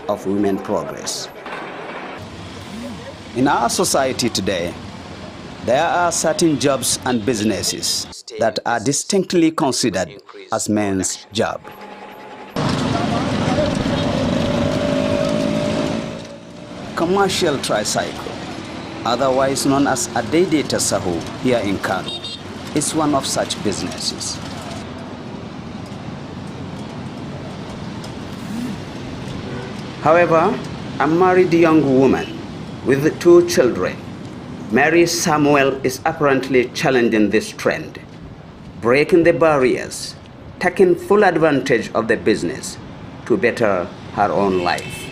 of women's progress. In our society today, there are certain jobs and businesses that are distinctly considered as men's job. Commercial tricycle, otherwise known as a daidaita sahu here in Kano, is one of such businesses. However, a married young woman with 2 children, Mary Samuel, is apparently challenging this trend, breaking the barriers, taking full advantage of the business to better her own life.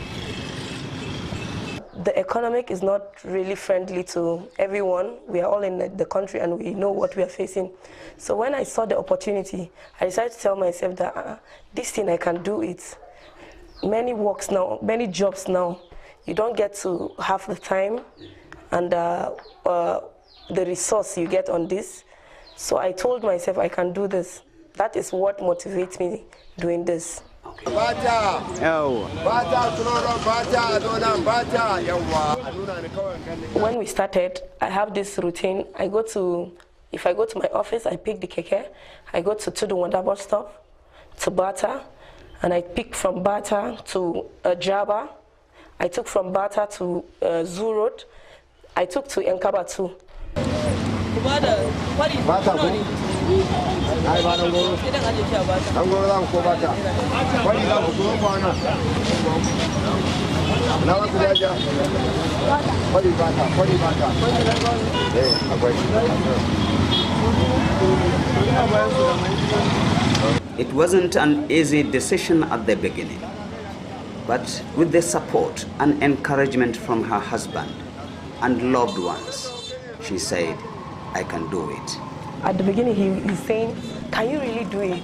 The economic is not really friendly to everyone. We are all in the country and we know what we are facing. So when I saw the opportunity, I decided to tell myself that this thing, I can do it. Many works now, many jobs now, you don't get to have the time and the resource you get on this. So I told myself I can do this. That is what motivates me doing this. When we started, I have this routine. If I go to my office, I pick the keke. I go to the Wanda bus stop, to Bata, and I pick from Bata to Jaba. I took from Bata to Zoo Road. I took to Nkaba too. It wasn't an easy decision at the beginning, but with the support and encouragement from her husband and loved ones, she said, I can do it. At the beginning, he's saying, can you really do it?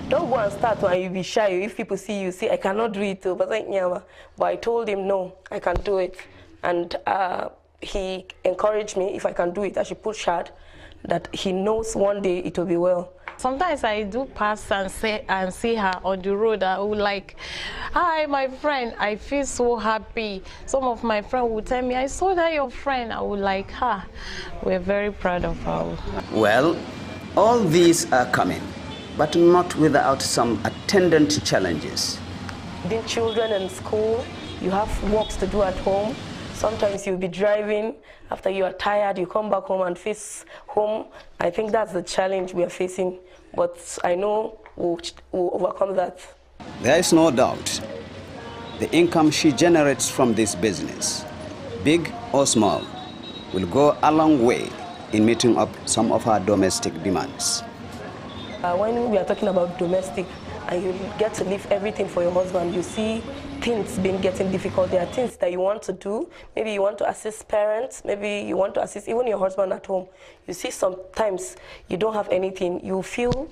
Don't go and start and you'll be shy. If people see you, say, I cannot do it. But I told him, no, I can do it. And he encouraged me, if I can do it, I should push hard, that he knows one day it will be well. Sometimes I do pass and see her on the road. I will like, hi, my friend. I feel so happy. Some of my friends will tell me, I saw that your friend. I would like her. We're very proud of her. Well, all these are coming, but not without some attendant challenges. The children in school, you have works to do at home. Sometimes you'll be driving. After you are tired, you come back home and face home. I think that's the challenge we are facing, but I know we'll overcome that. There is no doubt the income she generates from this business, big or small, will go a long way in meeting up some of her domestic demands. When we are talking about domestic, and you get to leave everything for your husband, you see things getting difficult. There are things that you want to do. Maybe you want to assist parents. Maybe you want to assist even your husband at home. You see sometimes you don't have anything. You feel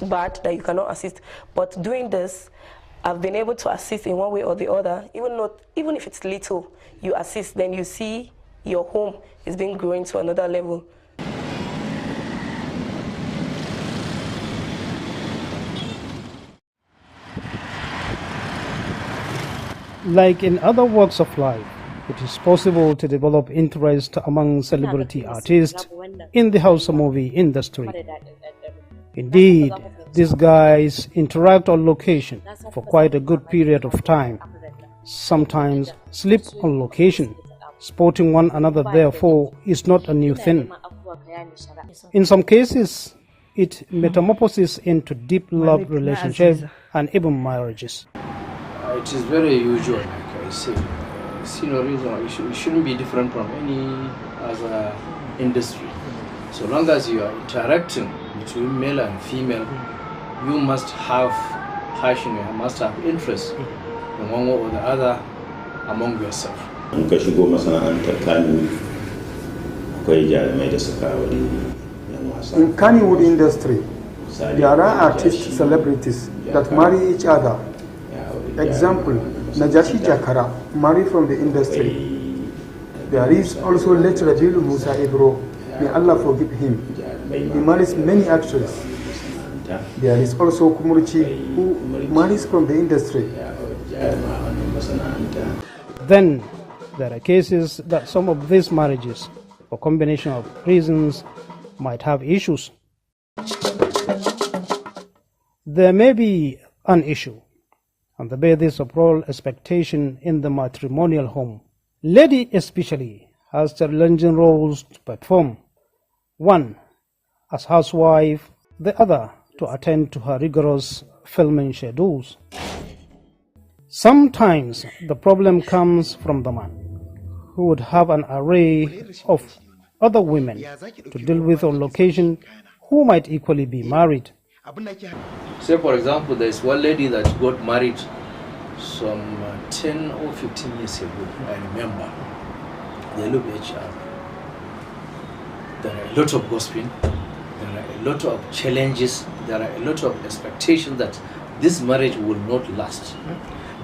bad that you cannot assist. But doing this, I've been able to assist in one way or the other. Even if it's little, you assist, then you see your home is being growing to another level. Like in other walks of life, it is possible to develop interest among celebrity artists in the Hausa movie industry. Indeed, these guys interact on location for quite a good period of time, sometimes sleep on location. Sporting one another, therefore, is not a new thing. In some cases, it metamorphoses into deep love relationships and even marriages. It is very usual, like I say. See no reason. It shouldn't be different from any other industry. So long as you are interacting between male and female, you must have passion, you must have interest in one or the other among yourself. In Kano industry, there are artists, celebrities that marry each other. Example, Najashi Jakara, married from the industry. There is also late Rabilu Musa Ibro, may Allah forgive him. He marries many actors. There is also Kumurchi, who marries from the industry. Then there are cases that some of these marriages, for combination of reasons, might have issues. There may be an issue on the basis of role expectation in the matrimonial home. Lady especially has challenging roles to perform. One, as housewife, the other to attend to her rigorous filming schedules. Sometimes the problem comes from the man, who would have an array of other women to deal with on location who might equally be married. Say for example, there's one lady that got married some 10 or 15 years ago, I remember. They look at each other. There are a lot of gossiping, there are a lot of challenges, there are a lot of expectations that this marriage will not last.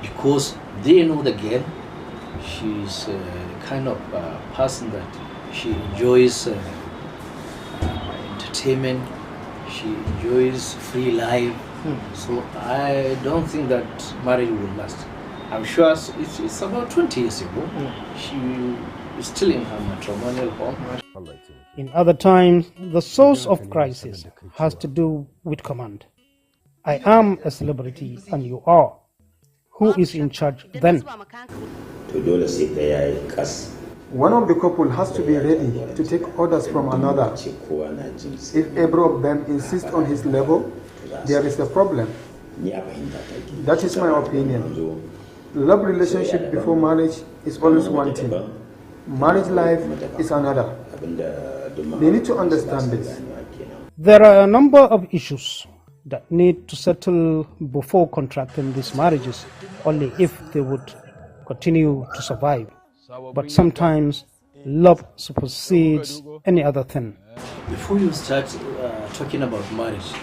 Because they know the girl, she's the kind of person that she enjoys entertainment, she enjoys free life. So I don't think that marriage will last. I'm sure it's about 20 years ago. She is still in her matrimonial home. In other times, the source of crisis has to do with command. I am a celebrity and you are. Who is in charge then? One of the couple has to be ready to take orders from another. If either of them insists on his level, there is a problem. That is my opinion. Love relationship before marriage is always one thing. Marriage life is another. They need to understand this. There are a number of issues that need to settle before contracting these marriages, only if they would continue to survive. But sometimes love supersedes any other thing. Before you start talking about marriage,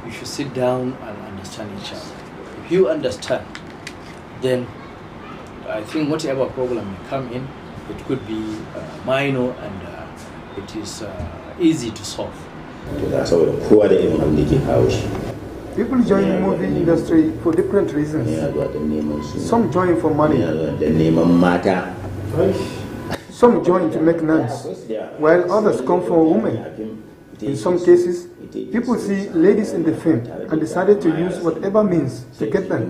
you should sit down and understand each other. If you understand, then I think whatever problem may come in, it could be minor and it is easy to solve. People join the movie industry for different reasons. Some join for money. Some join to make nuns, while others come for women. In some cases, people see ladies in the film and decided to use whatever means to get them.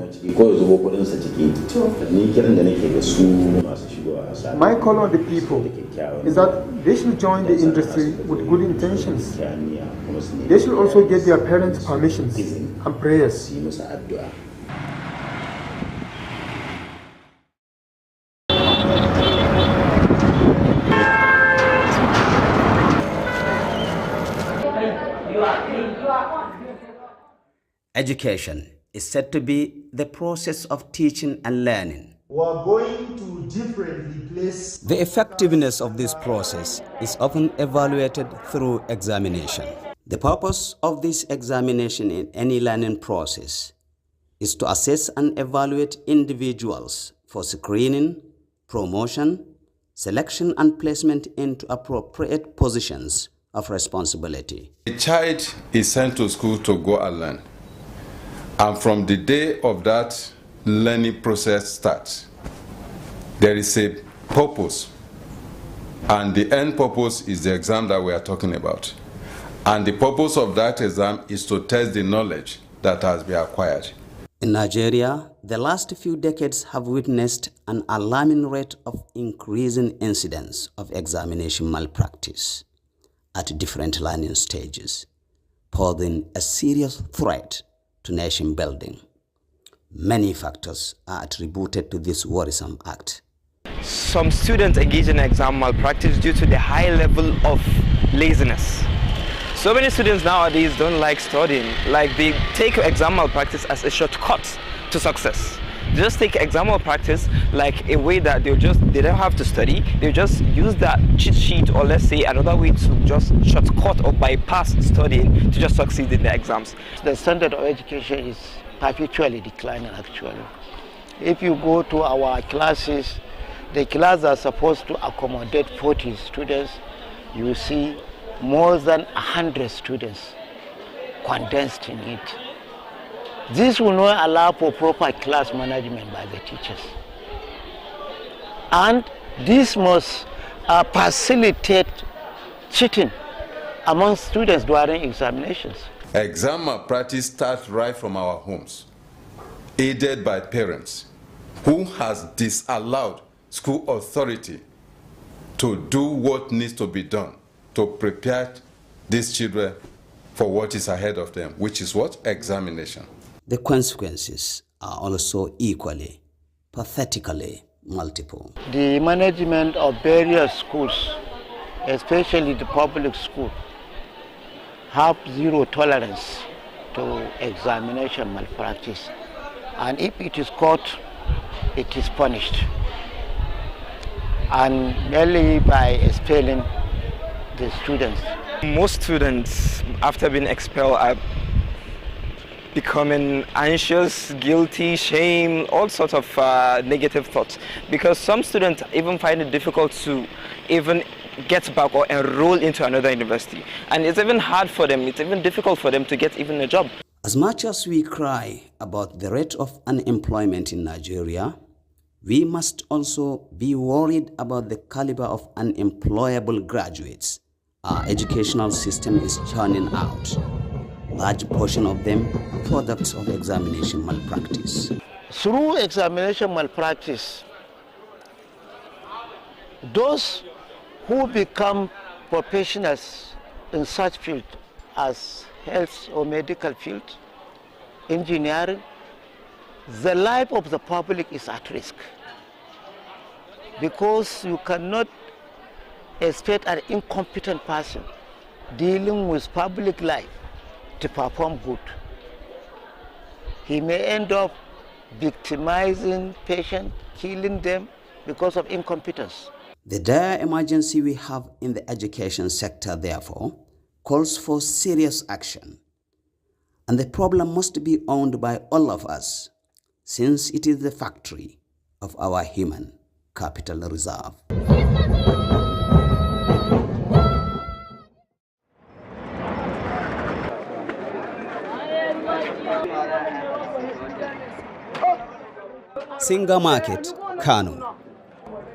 My call on the people is that they should join the industry with good intentions. They should also get their parents' permissions and prayers. Education is said to be the process of teaching and learning. We are going to differently place. The effectiveness of this process is often evaluated through examination. The purpose of this examination in any learning process is to assess and evaluate individuals for screening, promotion, selection and placement into appropriate positions of responsibility. A child is sent to school to go and learn. And from the day of that learning process starts, there is a purpose. And the end purpose is the exam that we are talking about. And the purpose of that exam is to test the knowledge that has been acquired. In Nigeria, the last few decades have witnessed an alarming rate of increasing incidents of examination malpractice at different learning stages, posing a serious threat to nation building. Many factors are attributed to this worrisome act. Some students engage in exam malpractice due to the high level of laziness. So many students nowadays don't like studying, like they take exam malpractice as a shortcut to success. They just take exam malpractice like a way that they don't have to study, they just use that cheat sheet, or let's say another way to just shortcut or bypass studying to just succeed in the exams. The standard of education is perpetually declining actually. If you go to our classes, the classes are supposed to accommodate 40 students, you see more than 100 students condensed in it. This will not allow for proper class management by the teachers. And this must facilitate cheating among students during examinations. Exam malpractice starts right from our homes, aided by parents who has disallowed school authority to do what needs to be done to prepare these children for what is ahead of them, which is what? Examination. The consequences are also equally, pathetically multiple. The management of various schools, especially the public school, have zero tolerance to examination malpractice. And if it is caught, it is punished. And merely by expelling the students. Most students, after being expelled, are becoming anxious, guilty, shame, all sorts of negative thoughts. Because some students even find it difficult to even get back or enroll into another university. And it's even hard for them, it's even difficult for them to get even a job. As much as we cry about the rate of unemployment in Nigeria, we must also be worried about the caliber of unemployable graduates our educational system is churning out. Large portion of them products of examination malpractice. Through examination malpractice, those who become professionals in such field as health or medical field, engineering, the life of the public is at risk. Because you cannot expect an incompetent person dealing with public life to perform good. He may end up victimizing patients, killing them because of incompetence. The dire emergency we have in the education sector, therefore, calls for serious action. And the problem must be owned by all of us, since it is the factory of our human capital reserve. Singa Market, Kano,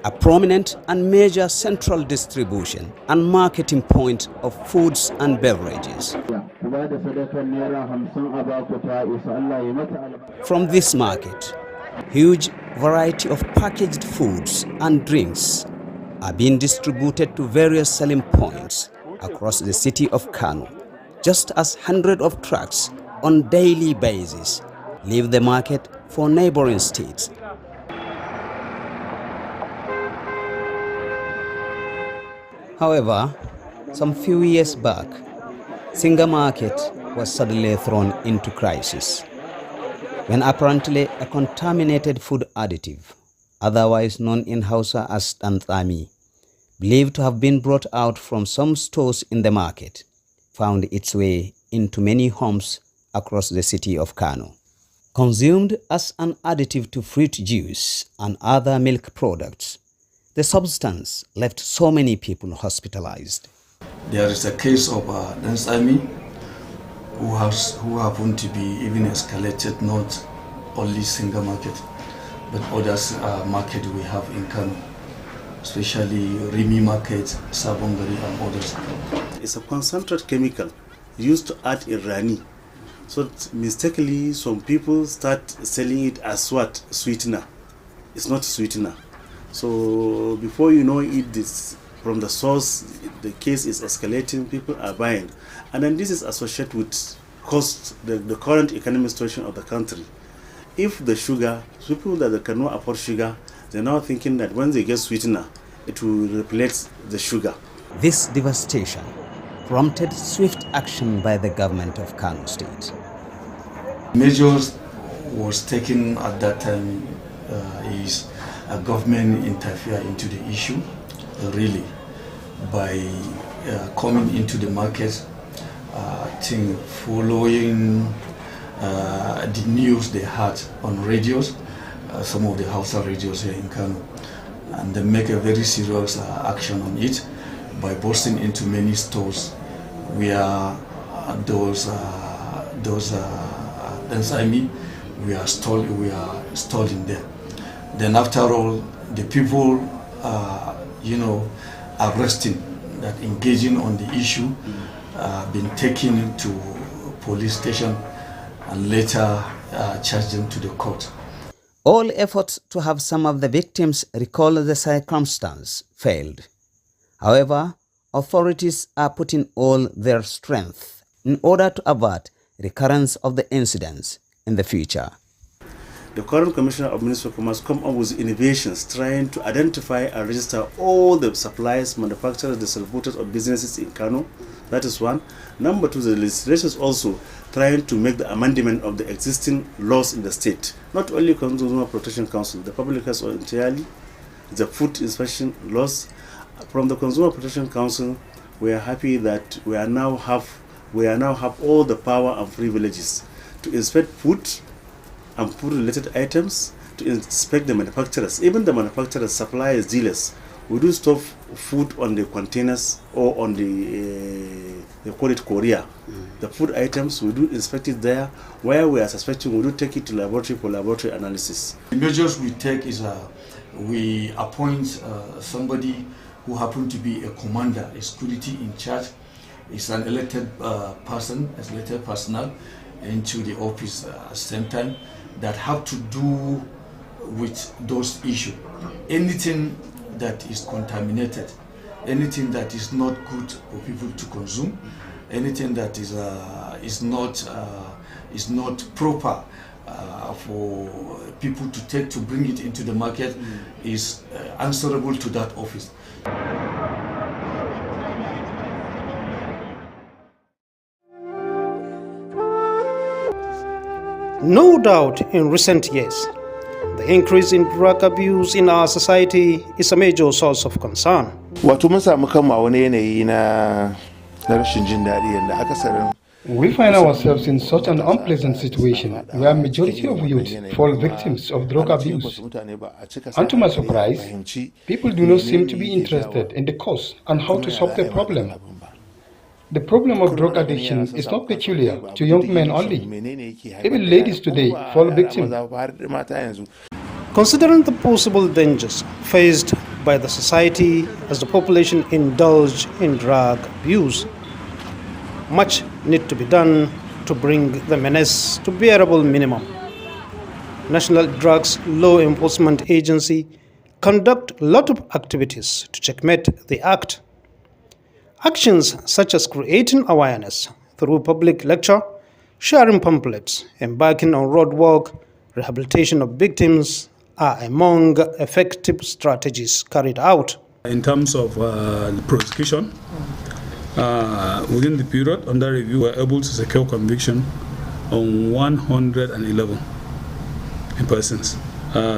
a prominent and major central distribution and marketing point of foods and beverages. From this market, huge variety of packaged foods and drinks are being distributed to various selling points across the city of Kano, just as hundreds of trucks on daily basis leave the market for neighboring states. However, some few years back, Singa Market was suddenly thrown into crisis when apparently a contaminated food additive, otherwise known in Hausa as Nta, believed to have been brought out from some stores in the market, found its way into many homes across the city of Kano. Consumed as an additive to fruit juice and other milk products, the substance left so many people hospitalized. There is a case of Nta who happened to be even escalated not only Singa Market, but others market we have in Kano, especially Rimi Market, Sabongari and others. It's a concentrated chemical used to add in Rani. So mistakenly, some people start selling it as what? Sweetener. It's not sweetener. So before you know it, this, from the source, the case is escalating, people are buying. And then this is associated with cost, the current economic situation of the country. If the sugar, people that cannot afford sugar, they're now thinking that when they get sweetener, it will replace the sugar. This devastation prompted swift action by the government of Kano State. Measures was taken at that time is a government interfere into the issue, really, by coming into the market, following the news they had on radios, some of the Hausa radios here in Kano, and they make a very serious action on it by bursting into many stores where those Nsaimi, we are stalling there. Then after all, the people arresting that engaging on the issue been taken to police station and later charged them to the court. All efforts to have some of the victims recall the circumstance failed. However, authorities are putting all their strength in order to avert recurrence of the incidents in the future. The current Commissioner of Ministry of Commerce come up with innovations trying to identify and register all the suppliers, manufacturers, distributors of businesses in Kano. That is one. Number two, the legislation is also trying to make the amendment of the existing laws in the state. Not only Consumer Protection Council, the public health entirely, the food inspection laws. From the Consumer Protection Council, we are happy that we now have all the power and privileges to inspect food and food-related items, to inspect the manufacturers, even the manufacturers, suppliers, dealers. We do store food on the containers or on the, they call it courier. The food items, we do inspect it there. Where we are suspecting, we do take it to laboratory for laboratory analysis. The measures we take is we appoint somebody who happened to be a commander, a security in charge. It's an elected person, as elected personnel into the office at the same time that have to do with those issues. Anything that is contaminated, anything that is not good for people to consume, anything that is not proper for people to take to bring it into the market is answerable to that office. No doubt in recent years, the increase in drug abuse in our society is a major source of concern. We find ourselves in such an unpleasant situation where majority of youth fall victims of drug abuse. And to my surprise, people do not seem to be interested in the cause and how to solve the problem. The problem of drug addiction is not peculiar to young men only. Even ladies today fall victim. Considering the possible dangers faced by the society as the population indulge in drug abuse, much need to be done to bring the menace to bearable minimum. National Drugs Law Enforcement Agency conduct a lot of activities to checkmate the act. Actions such as creating awareness through public lecture, sharing pamphlets, embarking on road work, rehabilitation of victims are among effective strategies carried out. In terms of prosecution, within the period under review, we were able to secure conviction on 111 persons.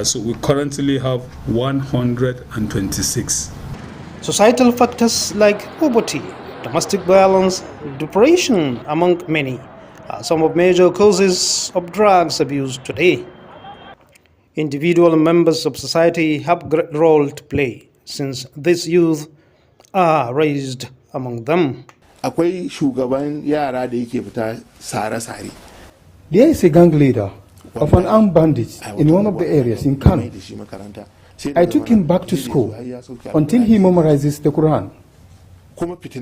So we currently have 126. Societal factors like poverty, domestic violence, depression, among many, are some of major causes of drugs abuse today. Individual members of society have a great role to play since these youth are raised among them. There is a gang leader of an armed bandit in one of the areas in Kano. I took him back to school until he memorizes the Quran.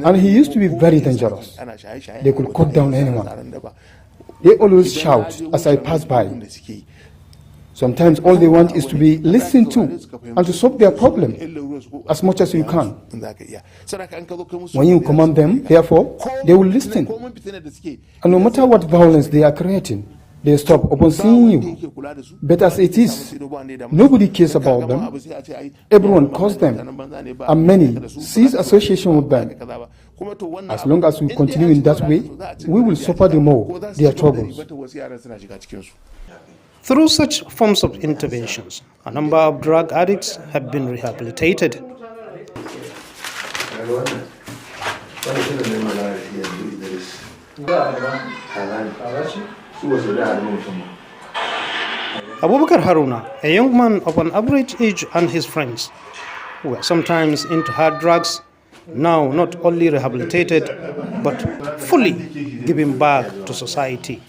And he used to be very dangerous. They could cut down anyone. They always shout as I pass by. Sometimes all they want is to be listened to and to solve their problem as much as you can. When you command them, therefore, they will listen. And no matter what violence they are creating, they stop upon seeing you. But as it is, nobody cares about them. Everyone calls them, and many cease association with them. As long as we continue in that way, we will suffer the more their troubles. Through such forms of interventions, a number of drug addicts have been rehabilitated. Abubakar Haruna, a young man of an average age, and his friends, who were sometimes into hard drugs, now not only rehabilitated, but fully giving back to society.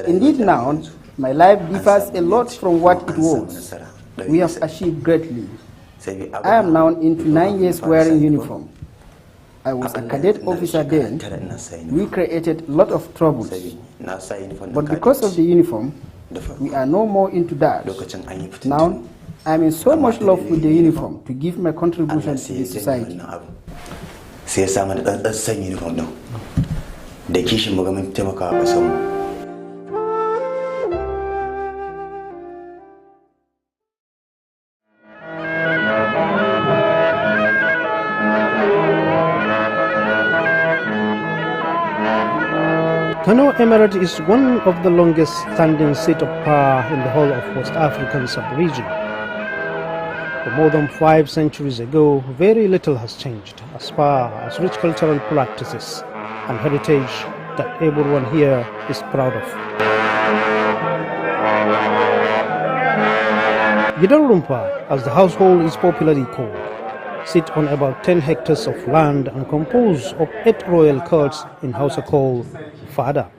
Indeed now, my life differs a lot from what it was. We have achieved greatly. I am now into 9 years wearing uniform. I was a cadet officer then. We created a lot of troubles. But because of the uniform, we are no more into that. Now, I am in so much love with the uniform to give my contribution to the society. Kano Emirate is one of the longest standing seat of power in the whole of West African sub-region. For more than 5 centuries ago, very little has changed as far as rich cultural practices and heritage that everyone here is proud of. Gidan as the household is popularly called, sit on about 10 hectares of land and composed of 8 royal courts in Hausa called Fada.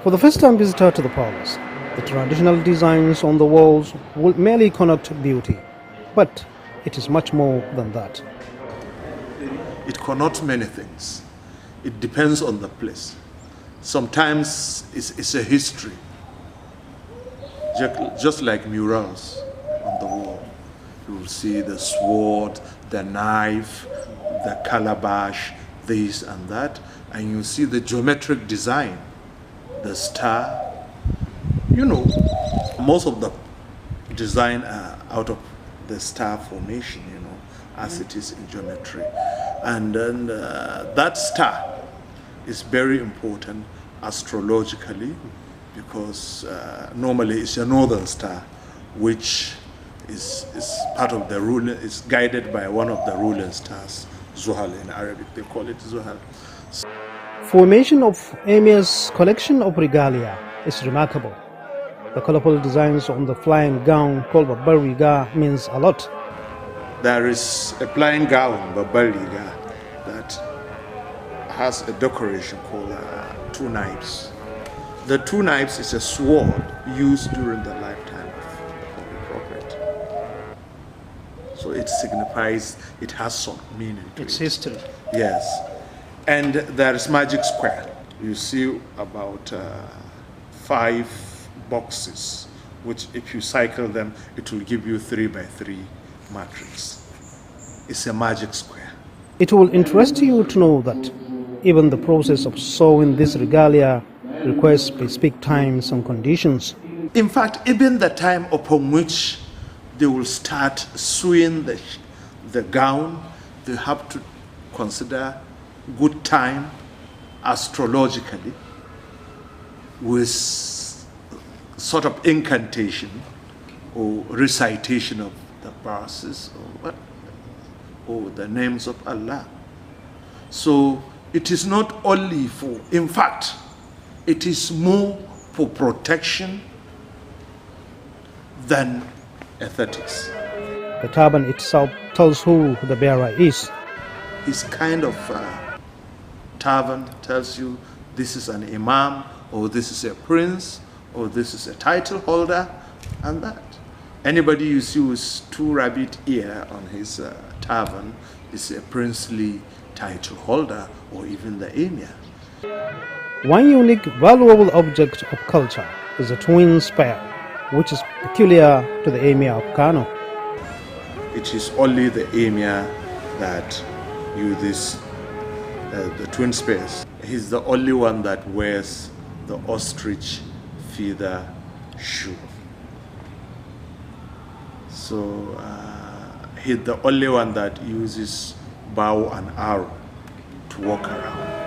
For the first-time visitor to the palace, the traditional designs on the walls will merely connote beauty, but it is much more than that. It connotes many things. It depends on the place. Sometimes it's a history, just like murals on the wall. You will see the sword, the knife, the calabash, this and that, and you see the geometric design, the star. You know, most of the design are out of the star formation, you know, as it is in geometry. And then that star is very important astrologically, because normally it's a northern star, which is part of the ruler, is guided by one of the ruling stars, Zuhal in Arabic, they call it Zuhal. Formation of Emir's collection of regalia is remarkable. The colorful designs on the flying gown called Babariga means a lot. There is a flying gown, Babariga, that has a decoration called 2 knives. The 2 knives is a sword used during the lifetime of the Holy Prophet. So it signifies, it has some meaning to It's it. history. Yes. And there is magic square. You see about 5 boxes, which if you cycle them, it will give you 3 by 3 matrix. It's a magic square. It will interest you to know that even the process of sewing this regalia requires specific times and conditions. In fact, even the time upon which they will start sewing the gown, they have to consider good time astrologically with sort of incantation or recitation of the verses or the names of Allah. So it is not only for, in fact, it is more for protection than aesthetics. The turban itself tells who the bearer is. His kind of turban tells you this is an imam, or this is a prince, or this is a title holder, and that. Anybody you see with 2 rabbit ear on his turban is a princely title holder, or even the emir. One unique valuable object of culture is a twin spear, which is peculiar to the emir of Kano. It is only the emir that uses the twin spears. He's the only one that wears the ostrich feather shoe. So he's the only one that uses bow and arrow to walk around.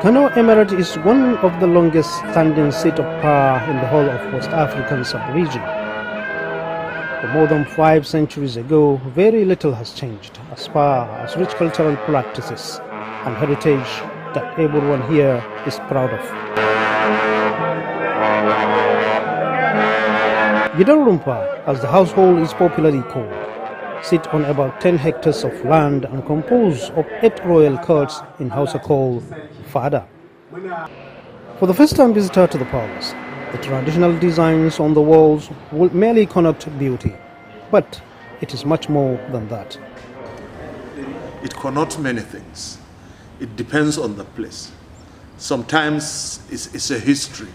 Kano Emirate is one of the longest standing seat of power in the whole of West African sub-region. For more than 5 centuries ago, very little has changed as far as rich cultural practices and heritage that everyone here is proud of. Gidanrumpa, as the household is popularly called, sit on about 10 hectares of land and compose of 8 royal courts in Hausa called Fada. For the first-time visitor to the palace, the traditional designs on the walls will merely connote beauty, but it is much more than that. It connotes many things. It depends on the place. Sometimes it's a history,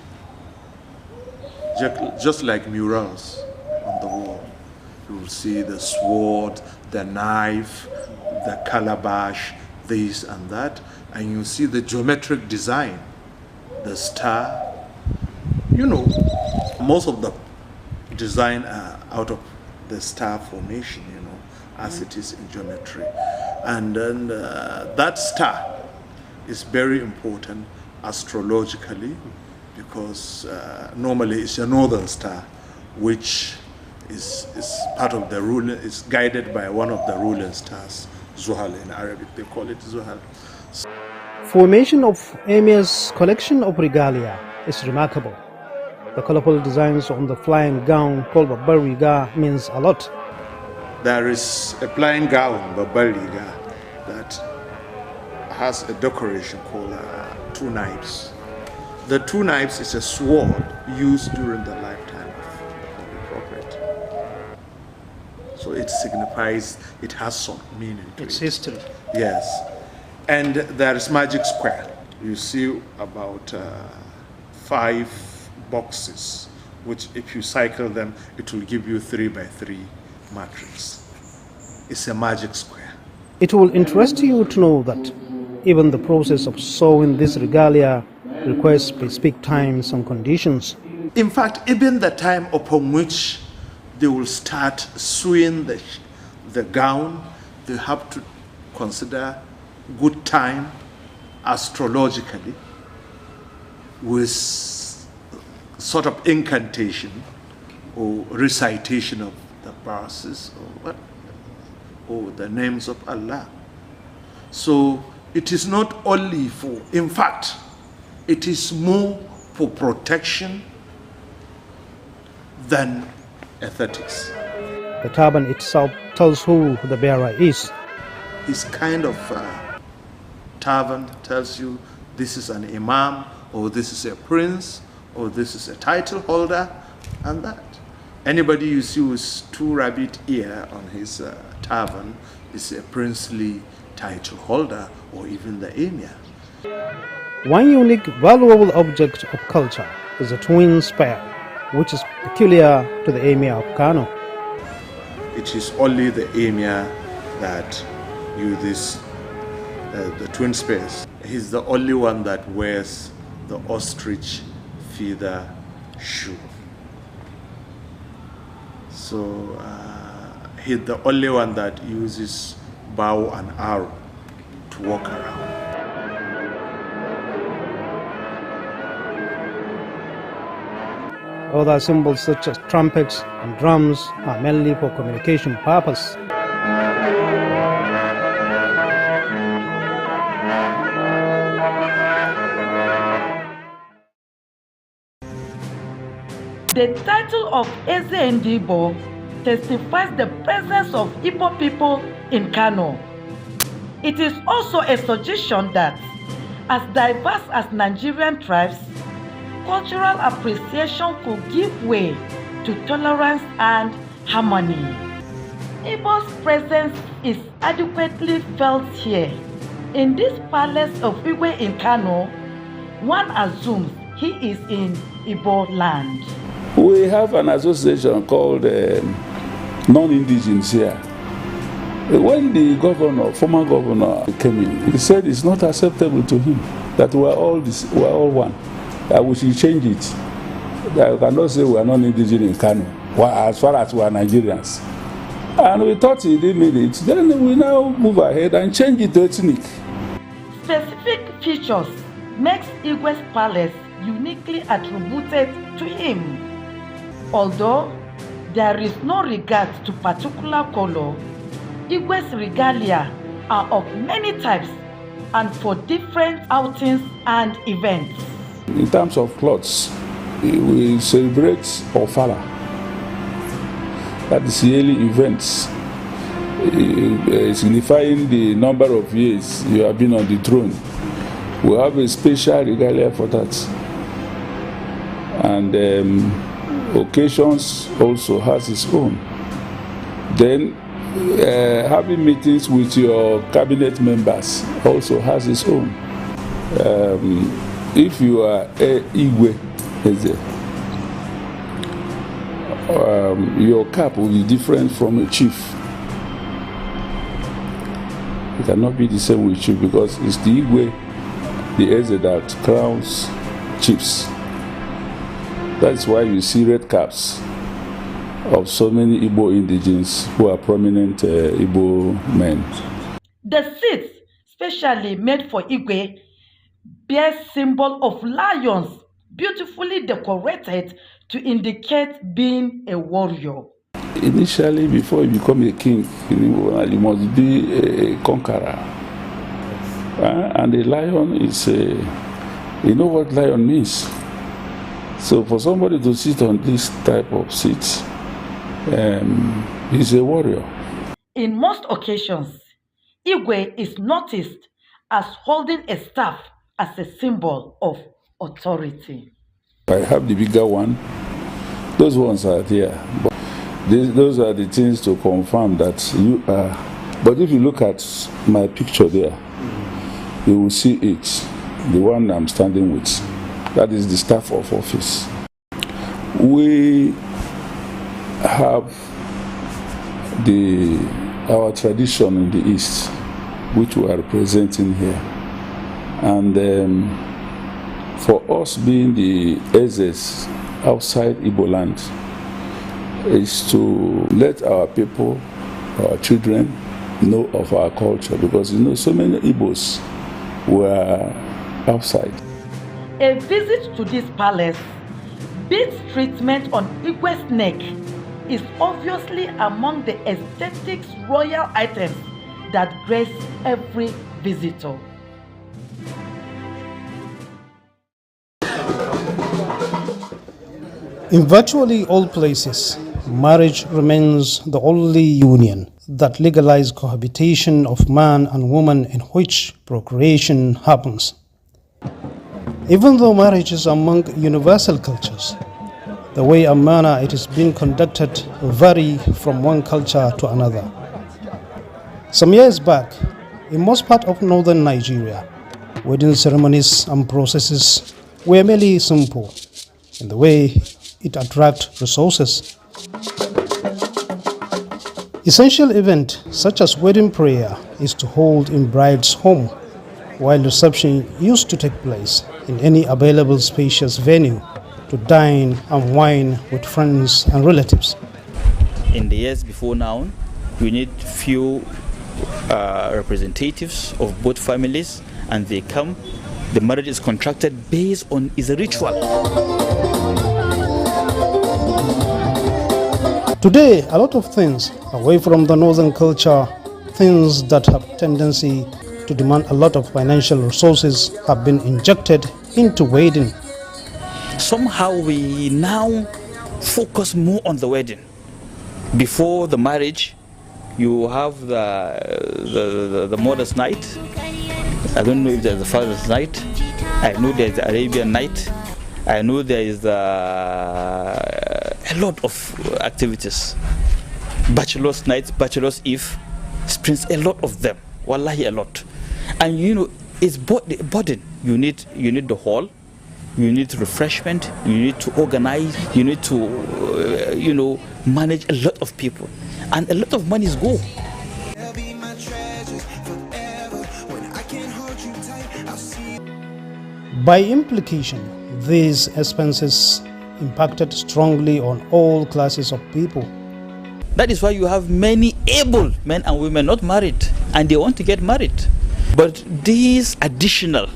just like murals on the wall. You will see the sword, the knife, the calabash, this and that, and you see the geometric design, the star. You know, most of the design are out of the star formation, you know, as it is in geometry. And then that star is very important astrologically, because normally it's a northern star, which is part of the ruler, is guided by one of the ruling stars, Zuhal in Arabic, they call it Zuhal. Formation of Emir's collection of regalia is remarkable. The colorful designs on the flying gown called Babariga means a lot. There is a flying gown, Babariga, that has a decoration called 2 knives. The 2 knives is a sword used during the lifetime of the Holy Prophet. So it signifies, it has some meaning to it. It's history. Yes. And there is magic square. You see about 5 boxes, which if you cycle them, it will give you 3 by 3 matrix. It's a magic square. It will interest you to know that even the process of sewing this regalia requires specific times and conditions. In fact, even the time upon which they will start sewing the gown, they have to consider good time astrologically with sort of incantation or recitation of the verses or the names of Allah. So it is not only for, in fact, it is more for protection than aesthetics. The turban itself tells who the bearer is. His kind of turban tells you this is an imam, or this is a prince, or this is a title holder, and that. Anybody you see with 2 rabbit ear on his turban is a princely title holder, or even the emir. One unique, valuable object of culture is a twin spear, which is peculiar to the Emir of Kano. It is only the emir that uses the twin spears. He's the only one that wears the ostrich feather shoe. So he's the only one that uses bow and arrow to walk around. Other symbols such as trumpets and drums are mainly for communication purpose. The title of Eze Ndibo testifies the presence of Igbo people in Kano. It is also a suggestion that, as diverse as Nigerian tribes, cultural appreciation could give way to tolerance and harmony. Igbo's presence is adequately felt here. In this palace of Igwe in Kano, one assumes he is in Igbo land. We have an association called Non-Indigens here. When the former governor came in, he said it's not acceptable to him that we're all one. That we should change it. That we cannot say we are non-indigenous in Kano, as far as we are Nigerians. And we thought he didn't mean it. Then we now move ahead and change it to ethnic. Specific features makes Igwe's palace uniquely attributed to him. Although there is no regard to particular color, Igwe's regalia are of many types and for different outings and events. In terms of clothes, we celebrate Ofala. That is yearly events, signifying the number of years you have been on the throne. We have a special regalia for that. And occasions also has its own. Then having meetings with your cabinet members also has its own. If you are a Igwe, your cap will be different from a chief. It cannot be the same with chief because it's the Igwe, the Eze that crowns chiefs. That's why you see red caps of so many Igbo indigenes who are prominent Igbo men. The seats, specially made for Igwe, bear symbol of lions, beautifully decorated to indicate being a warrior. Initially, before you become a king, you must be a conqueror. And a lion is you know what lion means. So for somebody to sit on this type of seats, he's a warrior. In most occasions, Igwe is noticed as holding a staff as a symbol of authority. I have the bigger one. Those ones are there. But those are the things to confirm that you are. But if you look at my picture there, you will see it, the one I'm standing with. That is the staff of office. We have our tradition in the East, which we are representing here. And for us being the Ezes outside Igbo land, is to let our people, our children, know of our culture, because so many Igbos were outside. A visit to this palace, beads treatment on Igwe's neck, is obviously among the aesthetics royal items that grace every visitor. In virtually all places, marriage remains the only union that legalizes cohabitation of man and woman in which procreation happens. Even though marriage is among universal cultures, the way and manner it is being conducted vary from one culture to another. Some years back, in most parts of northern Nigeria, wedding ceremonies and processes were merely simple in the way it attracts resources. Essential event such as wedding prayer is to hold in bride's home, while reception used to take place in any available spacious venue to dine and wine with friends and relatives. In the years before now, we need few representatives of both families, and they come. The marriage is contracted based on is a ritual. Today, a lot of things away from the northern culture, things that have tendency to demand a lot of financial resources, have been injected into wedding. Somehow we now focus more on the wedding. Before the marriage, you have the mother's night. I don't know if there's the father's night. I know there's the Arabian night. I know there is a lot of activities. Bachelor's night, bachelor's eve, sprints, a lot of them. Wallahi, a lot. And it's burden. You need the hall, you need refreshment, you need to organize, you need to manage a lot of people, and a lot of monies go. By implication, these expenses impacted strongly on all classes of people. That is why you have many able men and women not married, and they want to get married. But these additional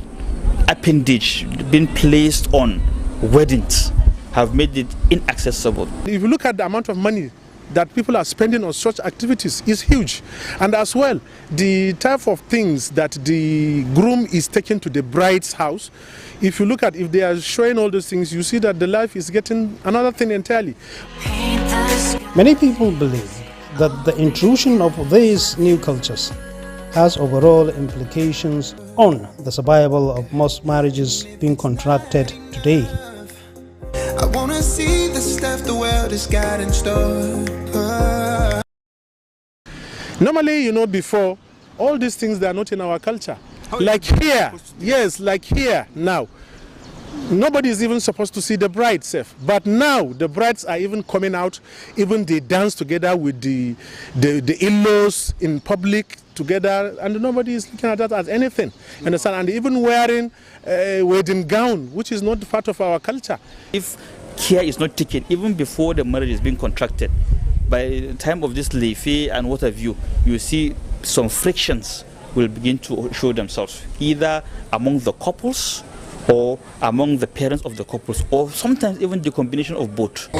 appendage being placed on weddings have made it inaccessible. If you look at the amount of money that people are spending on such activities is huge. And as well, the type of things that the groom is taking to the bride's house, if you look at, if they are showing all those things, you see that the life is getting another thing entirely. Many people believe that the intrusion of these new cultures has overall implications on the survival of most marriages being contracted today. I wanna see the stuff the world has got in store. Normally, you know, before, all these things, they are not in our culture. Like here, yes, like here now. Nobody is even supposed to see the bride safe. But now the brides are even coming out, even they dance together with the in-laws in public together, and nobody is looking at that as anything. Understand? And even wearing a wedding gown, which is not part of our culture. If care is not taken, even before the marriage is being contracted, by the time of this leafy and what have you, you see some frictions will begin to show themselves, either among the couples or among the parents of the couples, or sometimes even the combination of both.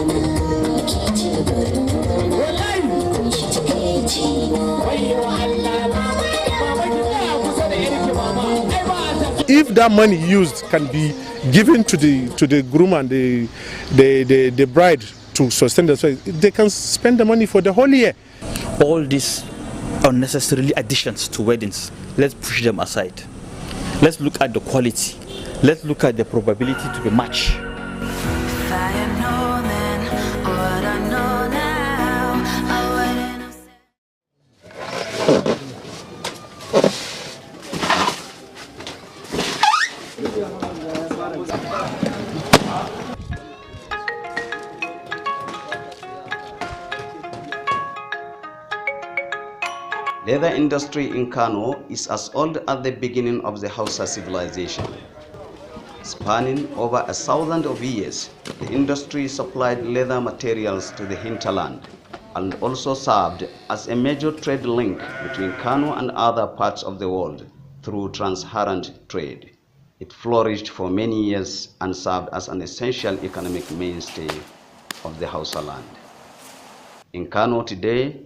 If that money used can be given to the groom and the bride to sustain themselves, they can spend the money for the whole year. All these unnecessarily additions to weddings, let's push them aside. Let's look at the quality. Let's look at the probability to be matched. Leather industry in Kano is as old as the beginning of the Hausa civilization. Spanning over 1,000 of years, the industry supplied leather materials to the hinterland and also served as a major trade link between Kano and other parts of the world through transparent trade. It flourished for many years and served as an essential economic mainstay of the Hausa land. In Kano today,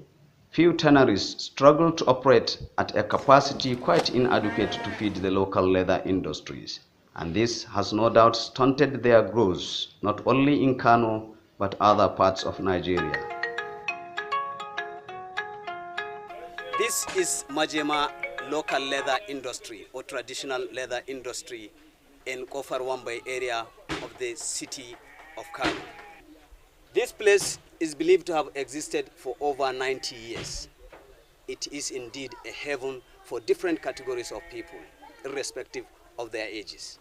few tanneries struggle to operate at a capacity quite inadequate to feed the local leather industries, and this has no doubt stunted their growth not only in Kano but other parts of Nigeria. This is Majema local leather industry or traditional leather industry in Kofar Wambai area of the city of Kano. This place is believed to have existed for over 90 years. It is indeed a haven for different categories of people, irrespective of their ages.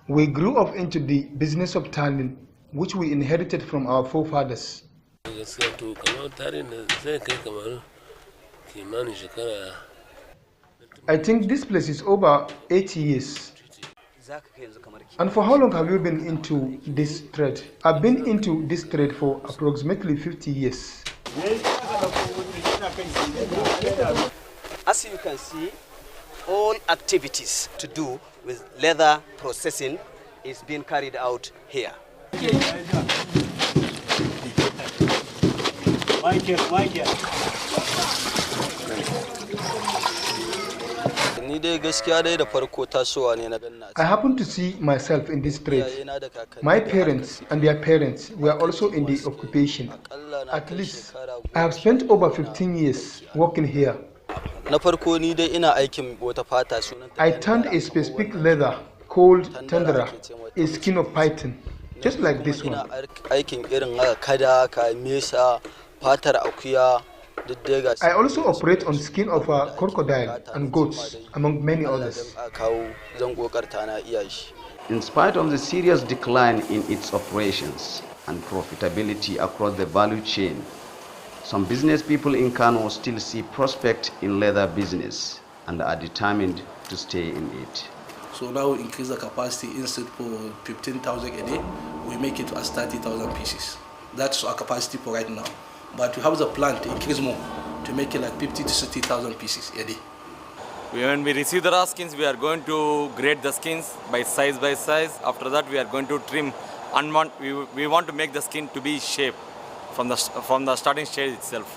We grew up into the business of tanning, which we inherited from our forefathers. I think this place is over 80 years. And for how long have you been into this trade? I've been into this trade for approximately 50 years. As you can see, all activities to do with leather processing is being carried out here. I happen to see myself in this trade. My parents and their parents were also in the occupation. At least, I have spent over 15 years working here. I tanned a specific leather called tundra, a skin of python, just like this one. I also operate on skin of a crocodile and goats, among many others. In spite of the serious decline in its operations and profitability across the value chain, some business people in Kano still see prospect in leather business and are determined to stay in it. So now we increase the capacity. Instead for 15,000 a day, we make it as 30,000 pieces. That's our capacity for right now. But we have the plan to increase more, to make it like 50 to 60,000 pieces a day. When we receive the raw skins, we are going to grade the skins by size. After that, we are going to trim. We want to make the skin to be shaped from the starting stage itself.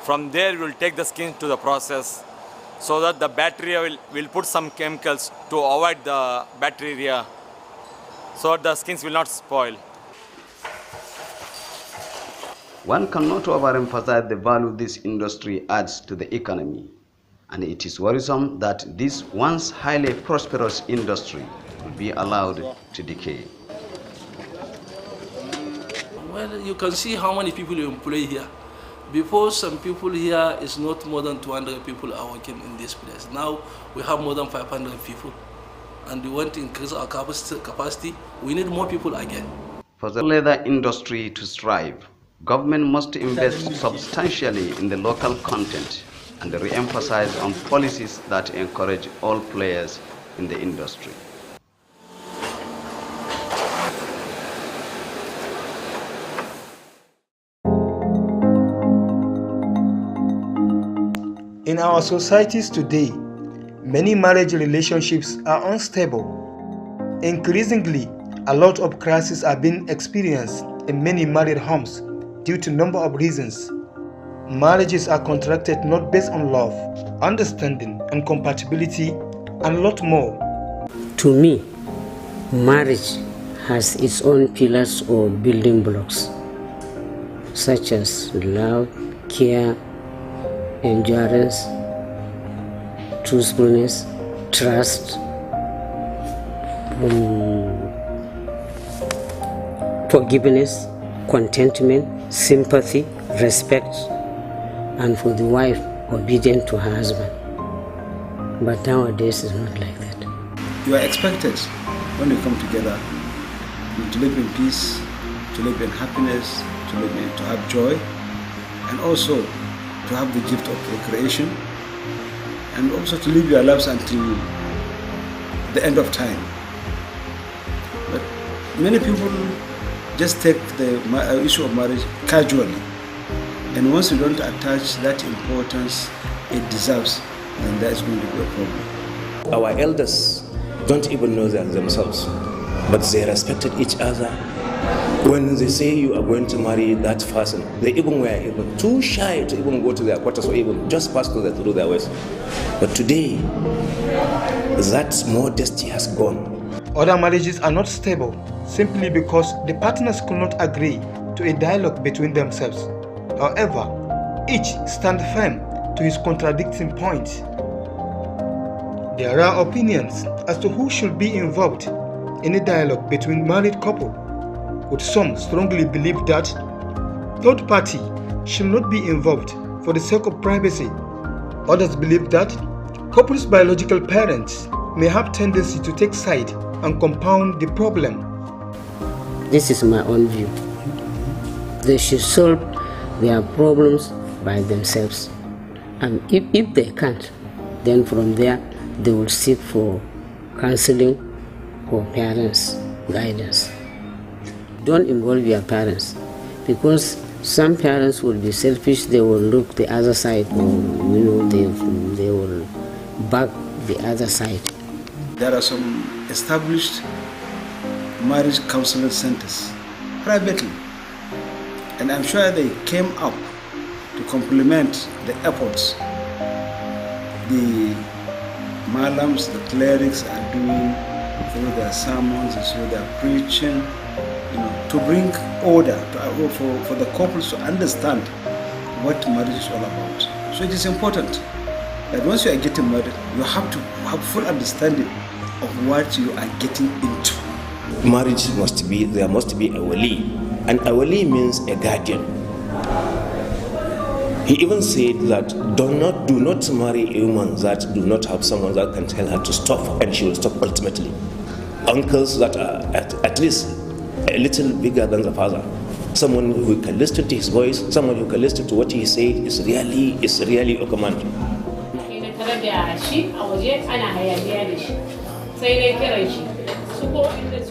From there, we will take the skin to the process so that the bacteria will put some chemicals to avoid the bacteria so that the skins will not spoil. One cannot overemphasize the value this industry adds to the economy, and it is worrisome that this once highly prosperous industry will be allowed to decay. Well, you can see how many people you employ here. Before, some people here is not more than 200 people are working in this place. Now we have more than 500 people, and we want to increase our capacity. We need more people again. For the leather industry to strive, government must invest substantially in the local content and re-emphasize on policies that encourage all players in the industry. In our societies today, many marriage relationships are unstable. Increasingly, a lot of crises are being experienced in many married homes due to a number of reasons. Marriages are contracted not based on love, understanding, and compatibility, and a lot more. To me, marriage has its own pillars or building blocks, such as love, care, endurance, truthfulness, trust, forgiveness, contentment, sympathy, respect, and for the wife, obedient to her husband. But nowadays it's not like that. You are expected when you come together to live in peace, to live in happiness, to have joy, and also to have the gift of recreation, and also to live your lives until the end of time. But many people just take the issue of marriage casually, and once you don't attach that importance it deserves, then that is going to be a problem. Our elders don't even know themselves, but they respected each other. When they say you are going to marry that person, they even were even too shy to even go to their quarters or even just pass through their ways. But today, that modesty has gone. Other marriages are not stable simply because the partners could not agree to a dialogue between themselves. However, each stands firm to his contradicting points. There are opinions as to who should be involved in a dialogue between married couple, with some strongly believe that third party should not be involved for the sake of privacy. Others believe that couples' biological parents may have tendency to take side and compound the problem. This is my own view. They should solve their problems by themselves. And if they can't, then from there they will seek for counseling or parents' guidance. Don't involve your parents, because some parents will be selfish. They will look the other side, or they will back the other side. There are some established marriage counseling centers privately, and I'm sure they came up to complement the efforts the malams, the clerics are doing through their sermons, through their preaching, to bring order for the couples to understand what marriage is all about. So it is important that once you are getting married, you have to have full understanding of what you are getting into. Marriage there must be a wali, and a wali means a guardian. He even said that do not marry a woman that do not have someone that can tell her to stop, and she will stop ultimately. Uncles that are at least a little bigger than the father, someone who can listen to his voice, someone who can listen to what he says is really a command.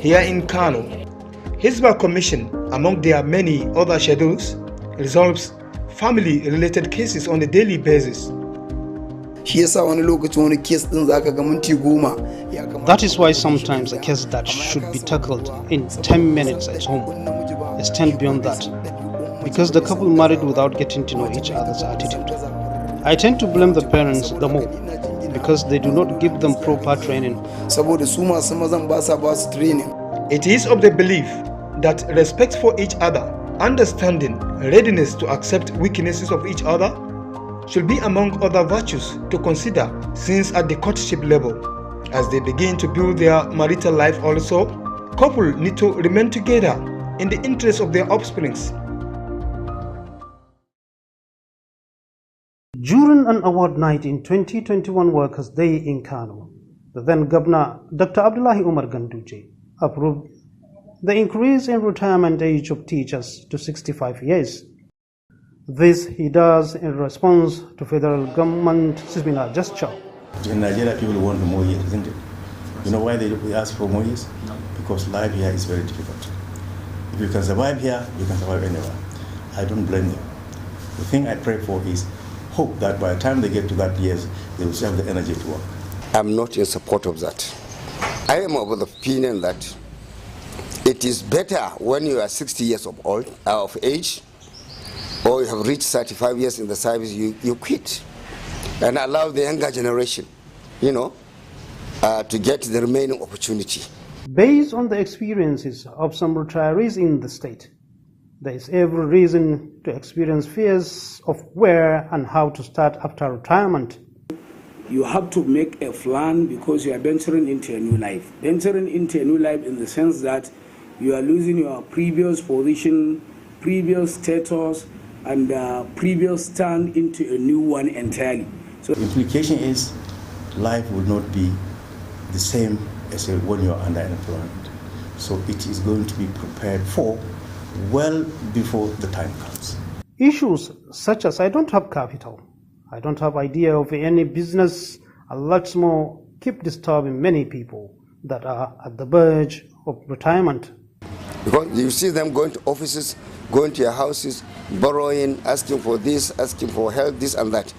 Here in Kano, Hizbah Commission, among their many other schedules, resolves family-related cases on a daily basis. That is why sometimes a case that should be tackled in 10 minutes at home extends beyond that, because the couple married without getting to know each other's attitude. I tend to blame the parents the more, because they do not give them proper training. It is of the belief that respect for each other, understanding, readiness to accept weaknesses of each other should be among other virtues to consider since at the courtship level. As they begin to build their marital life also, couples need to remain together in the interest of their offsprings. During an award night in 2021 Workers' Day in Kano, the then Governor Dr. Abdullahi Umar Ganduje approved the increase in retirement age of teachers to 65 years. This he does in response to federal government's similar gesture. In Nigeria, people want more years, isn't it? You know why they ask for more years? Because life here is very difficult. If you can survive here, you can survive anywhere. I don't blame them. The thing I pray for is hope that by the time they get to that years, they will have the energy to work. I'm not in support of that. I am of the opinion that it is better when you are 60 years of age, or you have reached 35 years in the service, you quit and allow the younger generation, to get the remaining opportunity. Based on the experiences of some retirees in the state, there is every reason to experience fears of where and how to start after retirement. You have to make a plan because you are venturing into a new life. Venturing into a new life in the sense that you are losing your previous position, previous status, and previous stand into a new one entirely. So the implication is life will not be the same as when you are under employment. So it is going to be prepared for well before the time comes. Issues such as I don't have capital, I don't have idea of any business, and lots more keep disturbing many people that are at the verge of retirement. Because you see them going to offices, going to your houses, borrowing, asking for this, asking for help, this and that,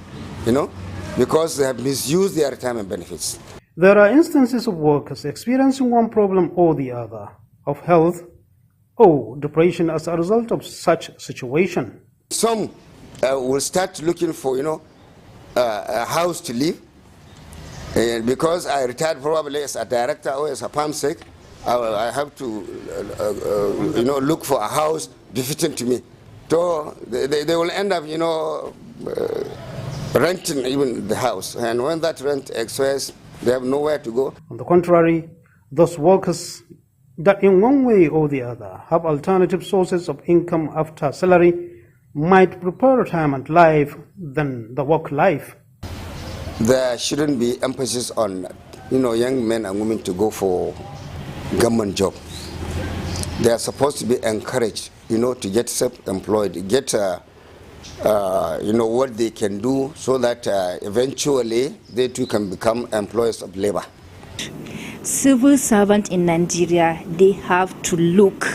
because they have misused their retirement benefits. There are instances of workers experiencing one problem or the other, of health or depression as a result of such situation. Some will start looking for, a house to live. And because I retired probably as a director or as a PAMSEC, I have to, look for a house befitting to me. So they will end up, renting even the house. And when that rent expires, they have nowhere to go. On the contrary, those workers that in one way or the other have alternative sources of income after salary might prefer retirement life than the work life. There shouldn't be emphasis on, young men and women to go for government job. They are supposed to be encouraged, to get self-employed, get, what they can do so that eventually they too can become employers of labor. Civil servants in Nigeria, they have to look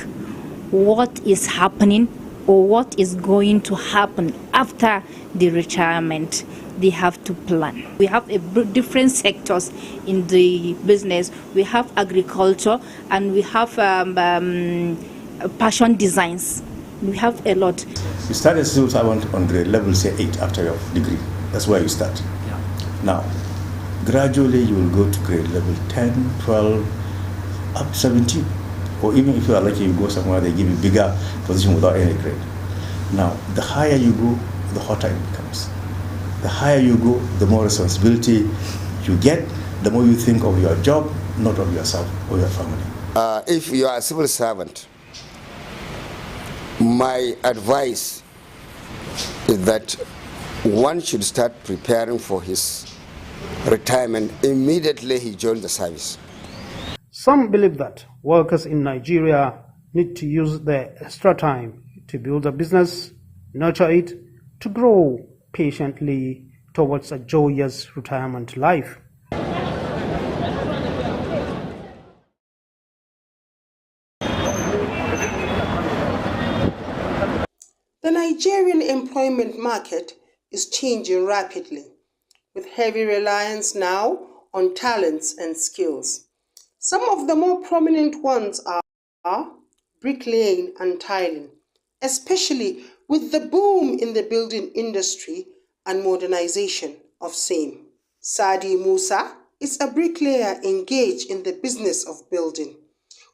what is happening or what is going to happen after the retirement. They have to plan. We have different sectors in the business. We have agriculture and we have fashion designs. We have a lot. You start as civil servant on grade level, say 8 after your degree. That's where you start. Yeah. Now, gradually you will go to grade level 10, 12, up to 17. Or even if you are lucky, you go somewhere, they give you bigger position without any grade. Now, the higher you go, the hotter it becomes. The higher you go, the more responsibility you get, the more you think of your job, not of yourself or your family. If you are a civil servant, my advice is that one should start preparing for his retirement immediately he joins the service. Some believe that workers in Nigeria need to use their extra time to build a business, nurture it, to grow patiently towards a joyous retirement life. The Nigerian employment market is changing rapidly, with heavy reliance now on talents and skills. Some of the more prominent ones are bricklaying and tiling, especially with the boom in the building industry and modernization of same. Sadi Musa is a bricklayer engaged in the business of building.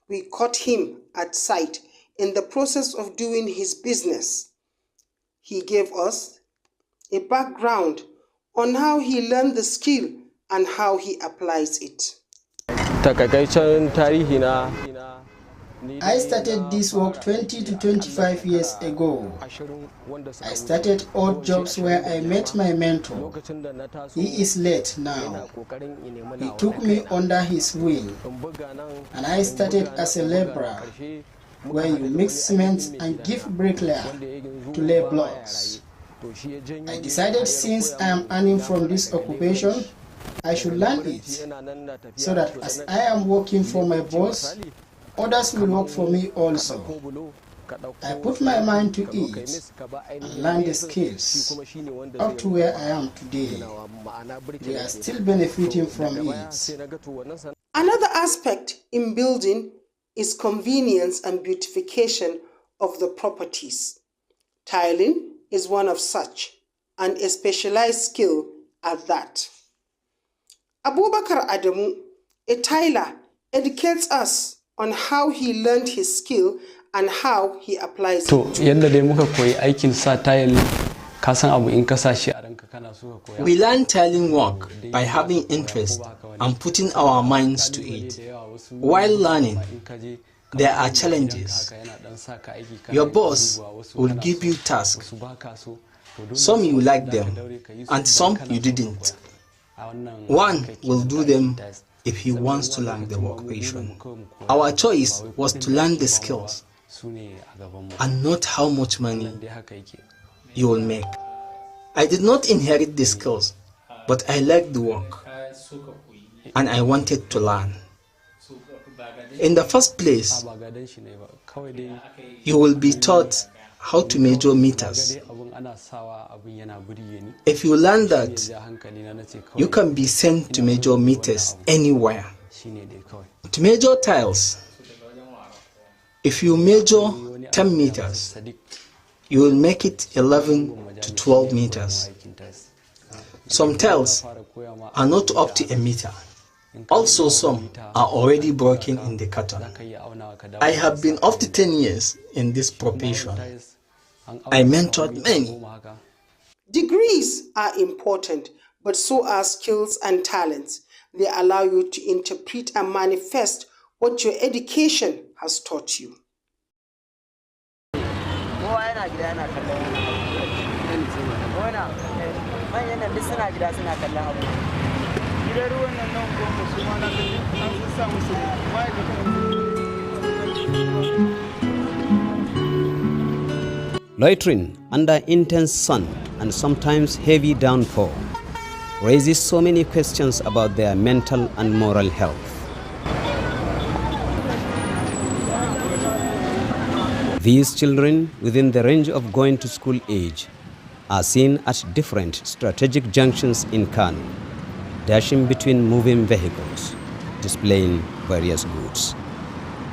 We caught him at sight in the process of doing his business. He gave us a background on how he learned the skill and how he applies it. I started this work 20 to 25 years ago. I started odd jobs where I met my mentor. He is late now. He took me under his wing, and I started as a laborer, where you mix cement and give bricklayer to lay blocks. I decided since I am earning from this occupation, I should learn it, so that as I am working for my boss, others will work for me also. I put my mind to it and learn the skills up to where I am today. We are still benefiting from it. Another aspect in building is convenience and beautification of the properties. Tiling is one of such, and a specialized skill at that. Abubakar Adamu, a tiler, educates us on how he learned his skill and how he applies it. We learn tiling work by having interest and putting our minds to it. While learning, there are challenges. Your boss will give you tasks. Some you like them, and some you didn't. One will do them if he wants to learn the occupation. Our choice was to learn the skills and not how much money you will make. I did not inherit the skills, but I liked the work and I wanted to learn. In the first place, you will be taught how to measure meters. If you learn that, you can be sent to measure meters anywhere. To measure tiles, if you measure 10 meters, you will make it 11 to 12 meters. Some tiles are not up to a meter. Also, some are already broken in the carton. I have been up to 10 years in this profession. I mentored many. Degrees are important, but so are skills and talents. They allow you to interpret and manifest what your education has taught you. Loitering under intense sun and sometimes heavy downpour raises so many questions about their mental and moral health. These children, within the range of going to school age, are seen at different strategic junctions in Kano, dashing between moving vehicles, displaying various goods.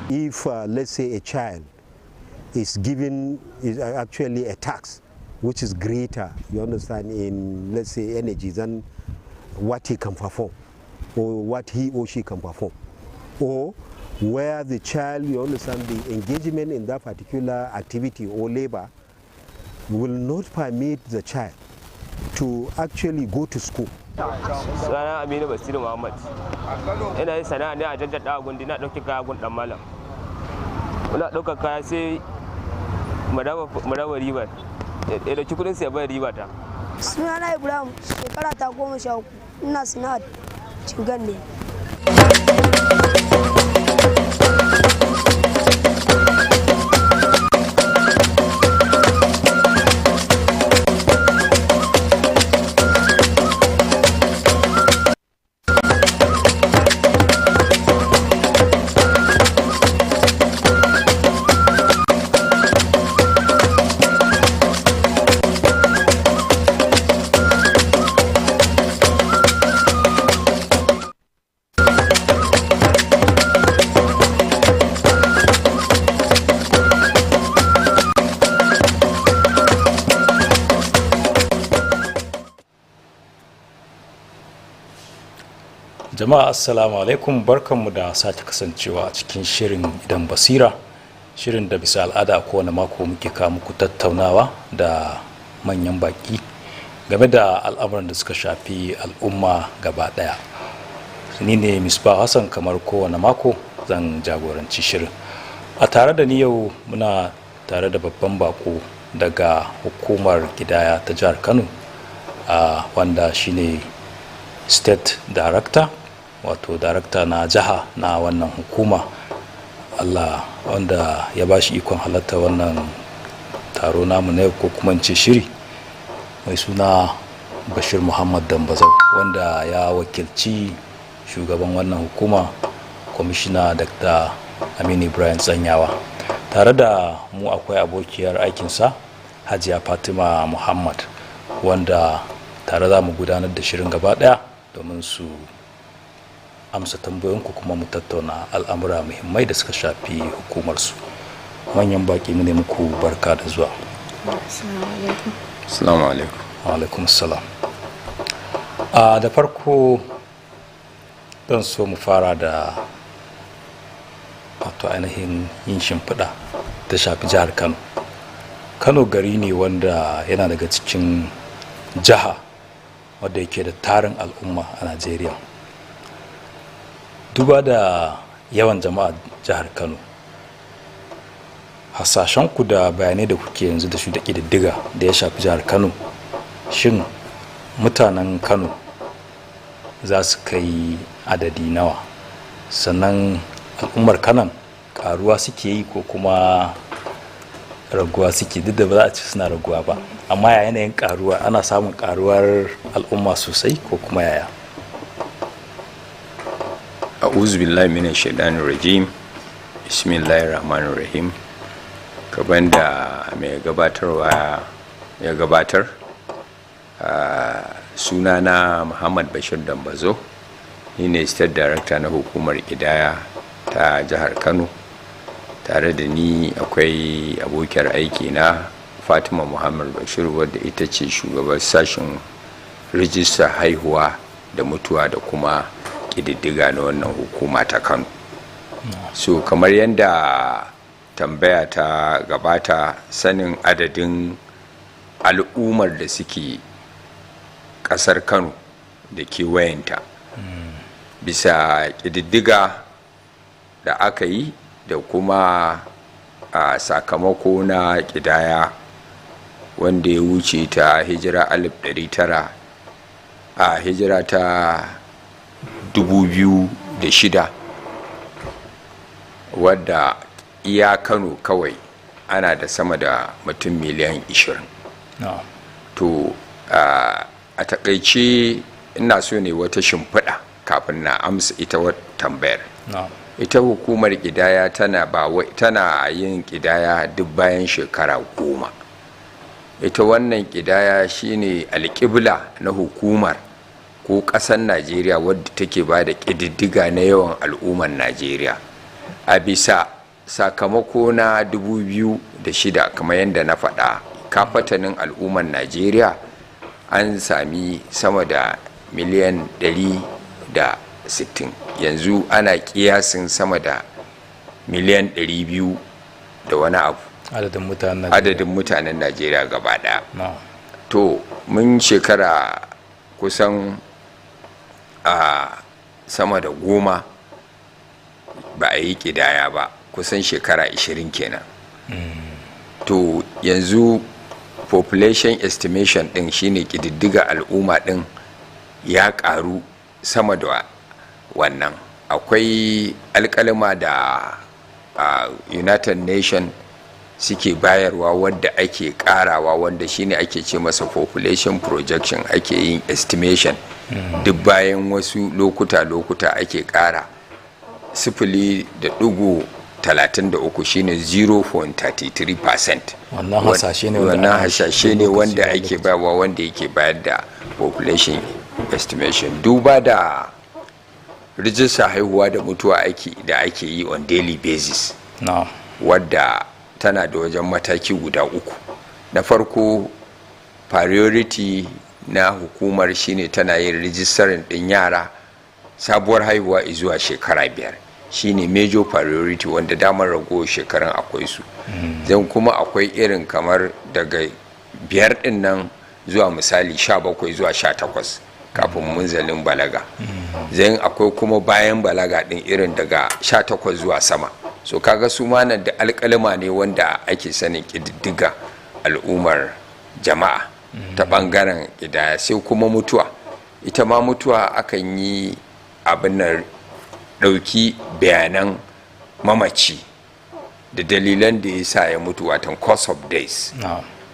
If, let's say, a child is actually a tax which is greater, you understand, in, let's say, energy than what he can perform, or what he or she can perform, or where the child, you understand, the engagement in that particular activity or labor will not permit the child to actually go to school. Sana Aminu Basiru Muhammad. Ina yin sana'a ne a jajjada gundi na ɗauki kaya gun ɗan malam. Muna ɗaukar kaya sai mu raba ribar. Ya ɗauki kuɗin sai ya bayar riba ta. Sunana Ibrahim, shekara ta 13, ina sana'ar cingan ne. Jama'a assalamu alaikum, barkanmu da sake kasancewa a cikin shirin Idon Basira, shirin da bisa al'ada a kowane mako muke kawo muku tattaunawa da manyan baki game da al'amuran da suka shafi al'umma gaba daya. Ni ne Misbah Hassan, kamar kowane mako zan jagoranci shirin. A tare da ni yau muna tare da babban bako daga hukumar kidaya ta jihar Kano, wanda shine State Director, wato darakta na jiha na wannan hukuma. Allah wanda ya bashi ikon halatta wannan taro namu na yau, ko kuma ce shiri, mai suna Bashir Muhammad Dambazau, wanda ya wakilci shugaban wannan hukuma, kwamishina Dr. Aminu Ibrahim Tsanyawa. Tare da mu akwai abokiyar aikinsa Hajiya Fatima Muhammad, wanda tare za mu gudanar da shirin gaba daya domin su amsa tambayoyinku kuma mu tattauna al'amura muhimmai da suka shafi hukumarsu. Manyan baki mu ne muku barka da zuwa. Assalamu alaikum. Wa alaikum assalam. Da farko zan so mu fara da wato ainihin yin shimfiɗa ta shafi jihar Kano. Kano gari ne wanda yana daga cikin jiha wadda yake da tarin al'umma a Najeriya. Duba da yawan jama'a jihar Kano, hasashenku da bayanai da kuke yanzu da shi da ƙididdiga da ya shafi jihar Kano, shin mutanen Kano za su kai adadi nawa? Sannan al'ummar Kanon karuwa suke yi ko kuma raguwa suke? Duk da ba za a ce suna raguwa ba, amma ya yanayin karuwa, ana samun karuwar al'umma sosai ko kuma yaya? A'udhu billahi minash shaitanir rajim. Bismillahir rahmanir rahim. Kaban da mai gabatarwa ya gabatar, sunana Muhammad Bashir Dambazo, ni ne State Director na hukumar Kidaya ta jihar Kano. Tare da ni akwai abokiyar aiki na Fatima Muhammad Bashir, wadda ita ce shugabar sashen rijista haihuwa da mutuwa da kuma ƙididdiga na wannan hukuma ta Kano. So kamar yadda tambaya ta gabata, sanin adadin al'ummar da suke ƙasar Kano da kewayenta bisa ƙididdiga da aka yi da kuma a sakamako na ƙidaya wanda ya wuce ta hijira 1900 a hijira ta 2006, wadda iya Kano kawai ana da sama da mutum miliyan 20. To a takaice ina so ne wata shimfiɗa kafin na amsa ita wata tambayar. Ita hukumar ƙidaya tana yin ƙidaya duk bayan shekara 10. Ita wannan ƙidaya shine alƙibla na hukumar ko ƙasar Najeriya wadda take ba da ƙididdiga na yawan al'ummar Najeriya. A bisa sakamako na 2006, kamar yadda na faɗa, kafatanin al'ummar Najeriya an sami sama da miliyan 160. Yanzu ana kiyasin sama da miliyan 200 da wani abu adadin mutanen Najeriya gaba daya. To mun shekara kusan sama da 10 ba a yi kidaya ba, kusan shekara 20 kenan. To yanzu population estimation din shine kididdiga al'umma din ya karu sama da wannan. Akwai alkalima da United Nations suke bayarwa wadda ake karawa, wanda shine ake ce masa population projection, ake yin estimation duk bayan wasu lokuta ake kara 0.33 shine 0.33%. Wannan hasashe ne wanda ake bayarwa, wanda yake bayar da population estimation. Duba da rijista haihuwa da mutuwa da ake yi on daily basis, wadda tana da wajen mataki guda 3. Na farko, priority na hukumar shine tana yin rijistarin din yara sabuwar haihuwa zuwa shekara 5 shine major priority wanda damar ragowar shekarun akwai su. Zan kuma akwai irin kamar daga 5 din nan zuwa misali 17 zuwa 18 kafin munzalin balaga. Zan akwai kuma bayan balaga din irin daga 18 zuwa sama. So kaga su ma nan da alƙalima ne wanda ake sanin ƙididdiga al'ummar jama'a ta ɓangaren ƙidaya. Sai kuma mutuwa, ita ma mutuwa akan yi abin nan ɗauki bayanan mamaci da dalilan da ya sa ya mutu, watan cause of days.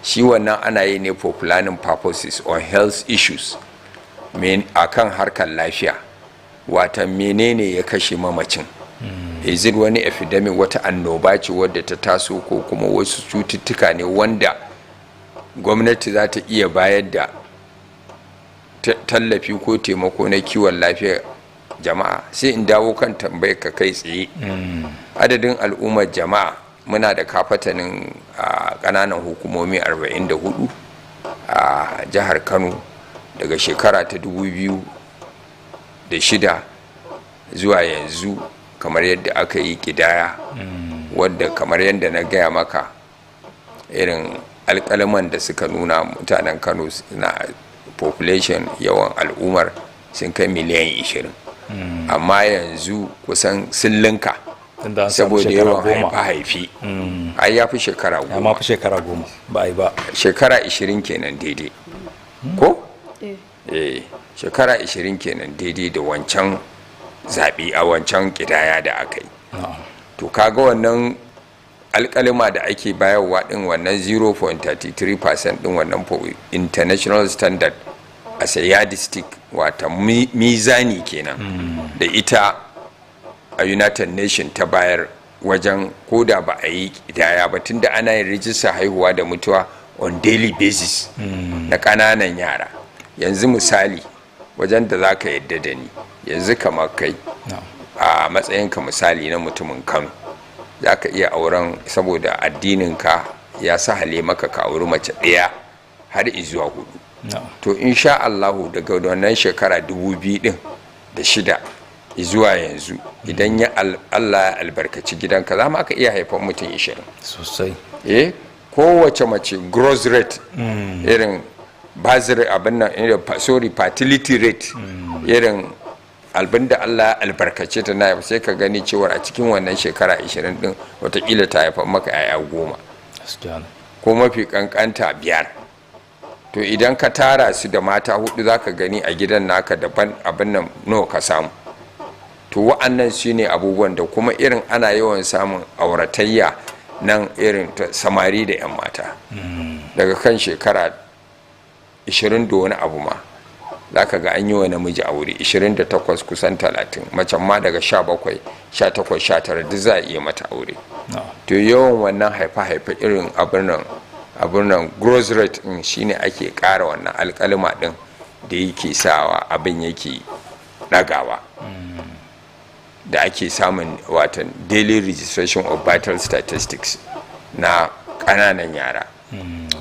Shi wannan ana yi ne for planning purposes or health issues a kan harkar lafiya, watan menene ya kashe mamacin. Is it wani epidemic, wata annoba ce wadda ta taso, ko kuma wasu cututtuka ne wanda gwamnati za ta iya bayar da tallafi ko taimako na kiwon lafiya jama'a. Sai in dawo kan tambayar ka kai tsaye. Adadin al'ummar jama'a muna da kafatanin ƙananan hukumomi 44 a jihar Kano daga shekara ta 2006 zuwa yanzu, kamar yadda aka yi kidaya, wadda kamar yadda na gaya maka irin alƙalaman da suka nuna mutanen Kano na population yawan al'ummar sun kai miliyan 20. Amma yanzu kusan sun linka saboda yawan haifi. Ai ya fi shekara 10. Amma fi shekara 10 ba ai ba. Shekara 20 kenan daidai. Ko? Shekara 20 kenan daidai da wancan zaɓi a wancan ƙidaya da aka yi. To kaga wannan alƙalima da ake bayarwa ɗin wannan 0.33% ɗin wannan for international standard as a yardstick, wata mizani kenan da ita a United Nations ta bayar wajen koda ba a yi ƙidaya ba, tunda ana yin rijista haihuwa da mutuwa on daily basis na ƙananan yara. Yanzu misali wajen da za ka yadda da ni, yanzu kamar kai a matsayinka misali na mutumin Kano, za ka iya auren, saboda addininka ya sahale maka ka auri mace ɗaya har izuwa 4. To insha Allahu daga wannan shekara 2006 zuwa yanzu, idan ya Allah ya albarkaci gidanka, za ma ka iya haifan mutum 20 sosai. Kowace mace gross rate irin bazir abin nan, sorry, fertility rate irin albinda Allah ya albarkace ta na, sai ka gani cewa a cikin wannan shekara 20 din watakila ta haifar maka 'ya'ya 10 ko mafi kankanta 5. To idan ka tara su da mata 4 za ka gani a gidan naka daban abin nan nawa ka samu. To wa'annan su ne abubuwan da kuma irin ana yawan samun auratayya nan irin ta samari da 'yan mata daga kan shekara 20 da wani abu ma za ka ga an yi wa namiji aure 28 kusan 30, macen ma daga 17 18 19 duk za a iya mata aure. To yawan wannan haifa-haifa irin abin nan growth rate din shine ake ƙara wannan alƙalima din da yake sawa abin yake ɗagawa, da ake samun watan daily registration of vital statistics na ƙananan yara.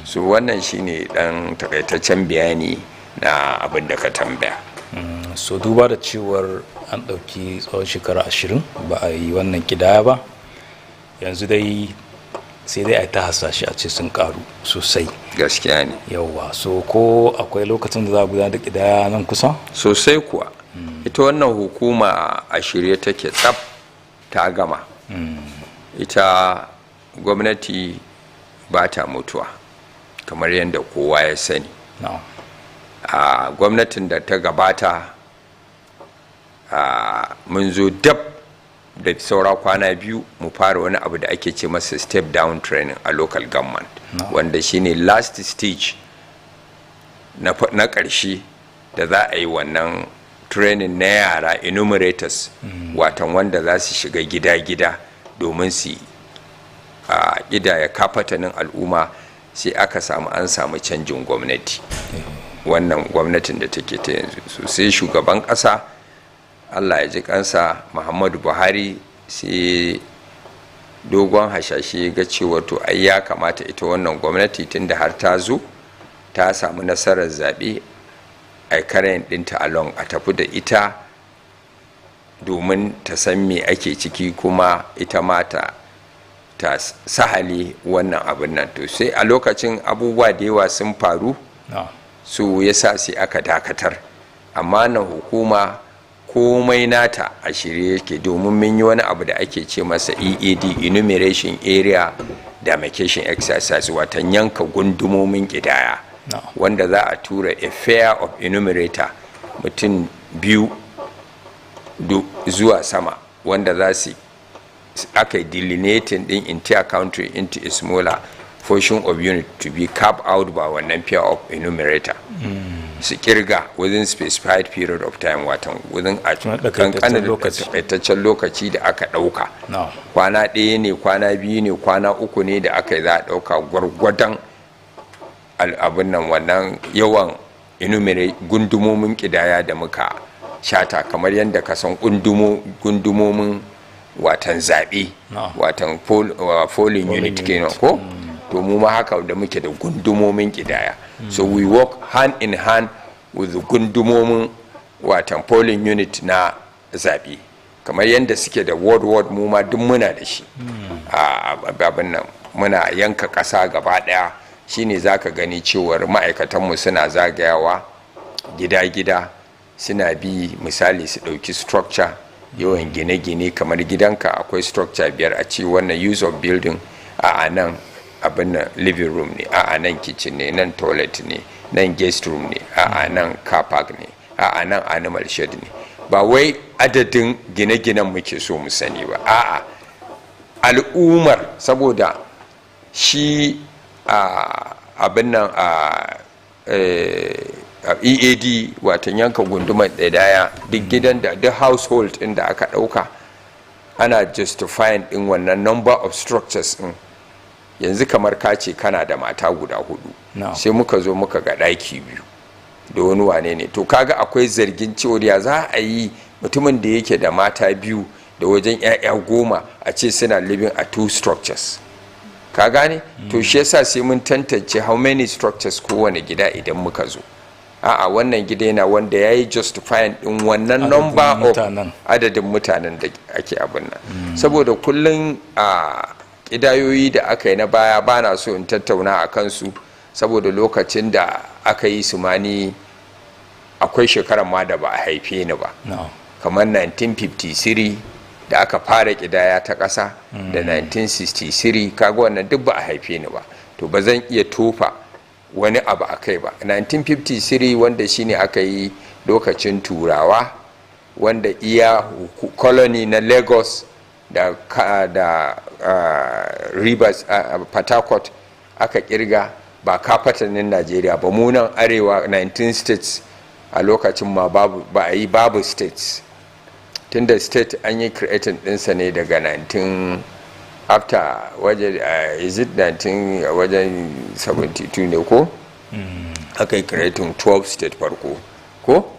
So wannan shine dan takaitaccen bayani na abin da ka tambaya. So duba da cewar an ɗauki tsawon shekara 20 ba a yi wannan kidaya ba, yanzu dai sai dai a yi ta hasashe a ce sun karu sosai. Gaskiya ne. Yawwa, so ko akwai lokacin da za a gudanar da kidaya nan kusa? Sosai kuwa. Ita wannan hukuma a shirye take tsaf ta gama. Ita gwamnati ba ta mutuwa kamar yadda kowa ya sani. A gwamnatin da ta gabata mun zo dab da saura kwana 2 mu fara wani abu da ake ce masa step down training a local government, wanda shine last stage na ƙarshe da za a yi wannan training na yara enumerators, watan wanda za su shiga gida-gida domin su ƙidaya kafatanin al'umma. Sai aka an samu canjin gwamnati, wannan gwamnatin da take ta yanzu. So sai shugaban ƙasa, Allah ya ji kansa, Muhammadu Buhari, sai dogon hasashe ga cewa to ai ya kamata ita wannan gwamnati tunda har ta zo ta samu nasarar zaɓe, a karayin ɗinta along a tafi da ita domin ta san me ake ciki kuma ita ma ta sahali wannan abin nan. To sai a lokacin abubuwa da yawa sun faru su yasa sai aka dakatar, amma nan hukuma komai nata a shirye yake, domin mun yi wani abu da ake ce masa EAD, enumeration area demarcation exercise, watan yanka gundumomin kidaya, wanda za a tura a pair of enumerator mutum 2 zuwa sama, wanda za su aka delineating din entire country into a smaller portion of unit to be carved out by wannan pair of enumerator. Su kirga within specified period of time, watan within a kankanin takaitaccen lokaci da aka dauka. Kwana 1 ne, kwana 2 ne, kwana 3 ne da aka yi za a dauka gwargwadon abin nan wannan yawan gundumomin kidaya da muka shata, kamar yadda ka san gundumomin watan zaɓe, watan polling unit kenan ko? To mu ma haka da muke da gundumomin kidaya. So we work hand in hand with the gundumomin watan polling unit na zaɓe, kamar yadda suke da ward mu ma duk muna da shi. Abin nan muna yanka ƙasa gaba ɗaya, shine zaka gani cewar ma'aikatanmu suna zagayawa gida-gida, suna bi misali su ɗauki structure, yawan gine-gine, kamar gidanka akwai structure 5 a ce wannan use of building a nan abin nan living room ne, a nan kitchen ne, nan toilet ne, nan guest room ne, a nan car park ne, a nan animal shed ne. Ba wai adadin gine-ginen muke so mu sani ba, a'a al'ummar, saboda shi abin nan EAD watan yanka gundumar ɗaya, duk gidan da duk household ɗin da aka ɗauka ana justifying ɗin wannan number of structures ɗin. Yanzu kamar ka ce kana da mata guda 4, sai muka zo muka ga ɗaki 2 da wani wane ne, to kaga akwai zargin cewa ya za a yi mutumin da yake da mata 2 da wajen 'ya'ya 10 a ce suna living a 2 structures, ka gane? To shi yasa sai mun tantance how many structures kowane gida idan muka zo. A'a wannan gida yana wanda ya yi justifying din wannan number of adadin mutanen da ake abin nan. Saboda kullum ƙidayoyi da aka yi na baya ba na so in tattauna a kansu, saboda lokacin da aka yi su mani akwai shekarar ma da ba a haife ni ba, kamar 1953 da aka fara ƙidaya ta ƙasa da 1963, kaga wannan duk ba a haife ni ba, to ba zan iya tofa wani abu a kai ba. 1953 wanda shine aka yi lokacin turawa, wanda iya colony na Lagos da Rivers, Port Harcourt aka kirga, ba kafatanin Najeriya ba, munan arewa 19 states a lokacin ma babu states, tunda state an yi creating ɗinsa ne daga 19 after wajen is it 19 wajen 72 ne ko? Aka yi creating 12 state farko ko?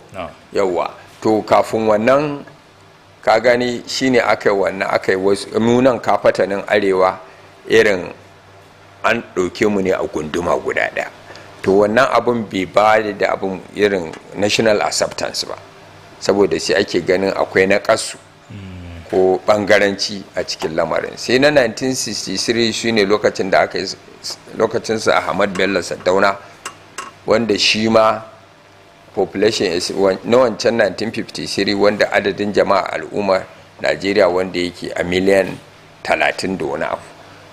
Yawwa, to kafin wannan ka gani shine aka yi wannan, aka yi wasu nunan kafatanin arewa irin an ɗauke mu ne a gunduma guda ɗaya. To wannan abun bai ba da abun irin national acceptance ba, saboda sai ake ganin akwai na ƙasu ko bangaranci a cikin lamarin. Sai na 1963 shine lokacin da aka yi lokacinsa Ahmad Bello Saddauna, wanda shi ma population na wancan 1953 wanda adadin jama'a al'ummar Najeriya wanda yake a miliyan 30 da wani abu.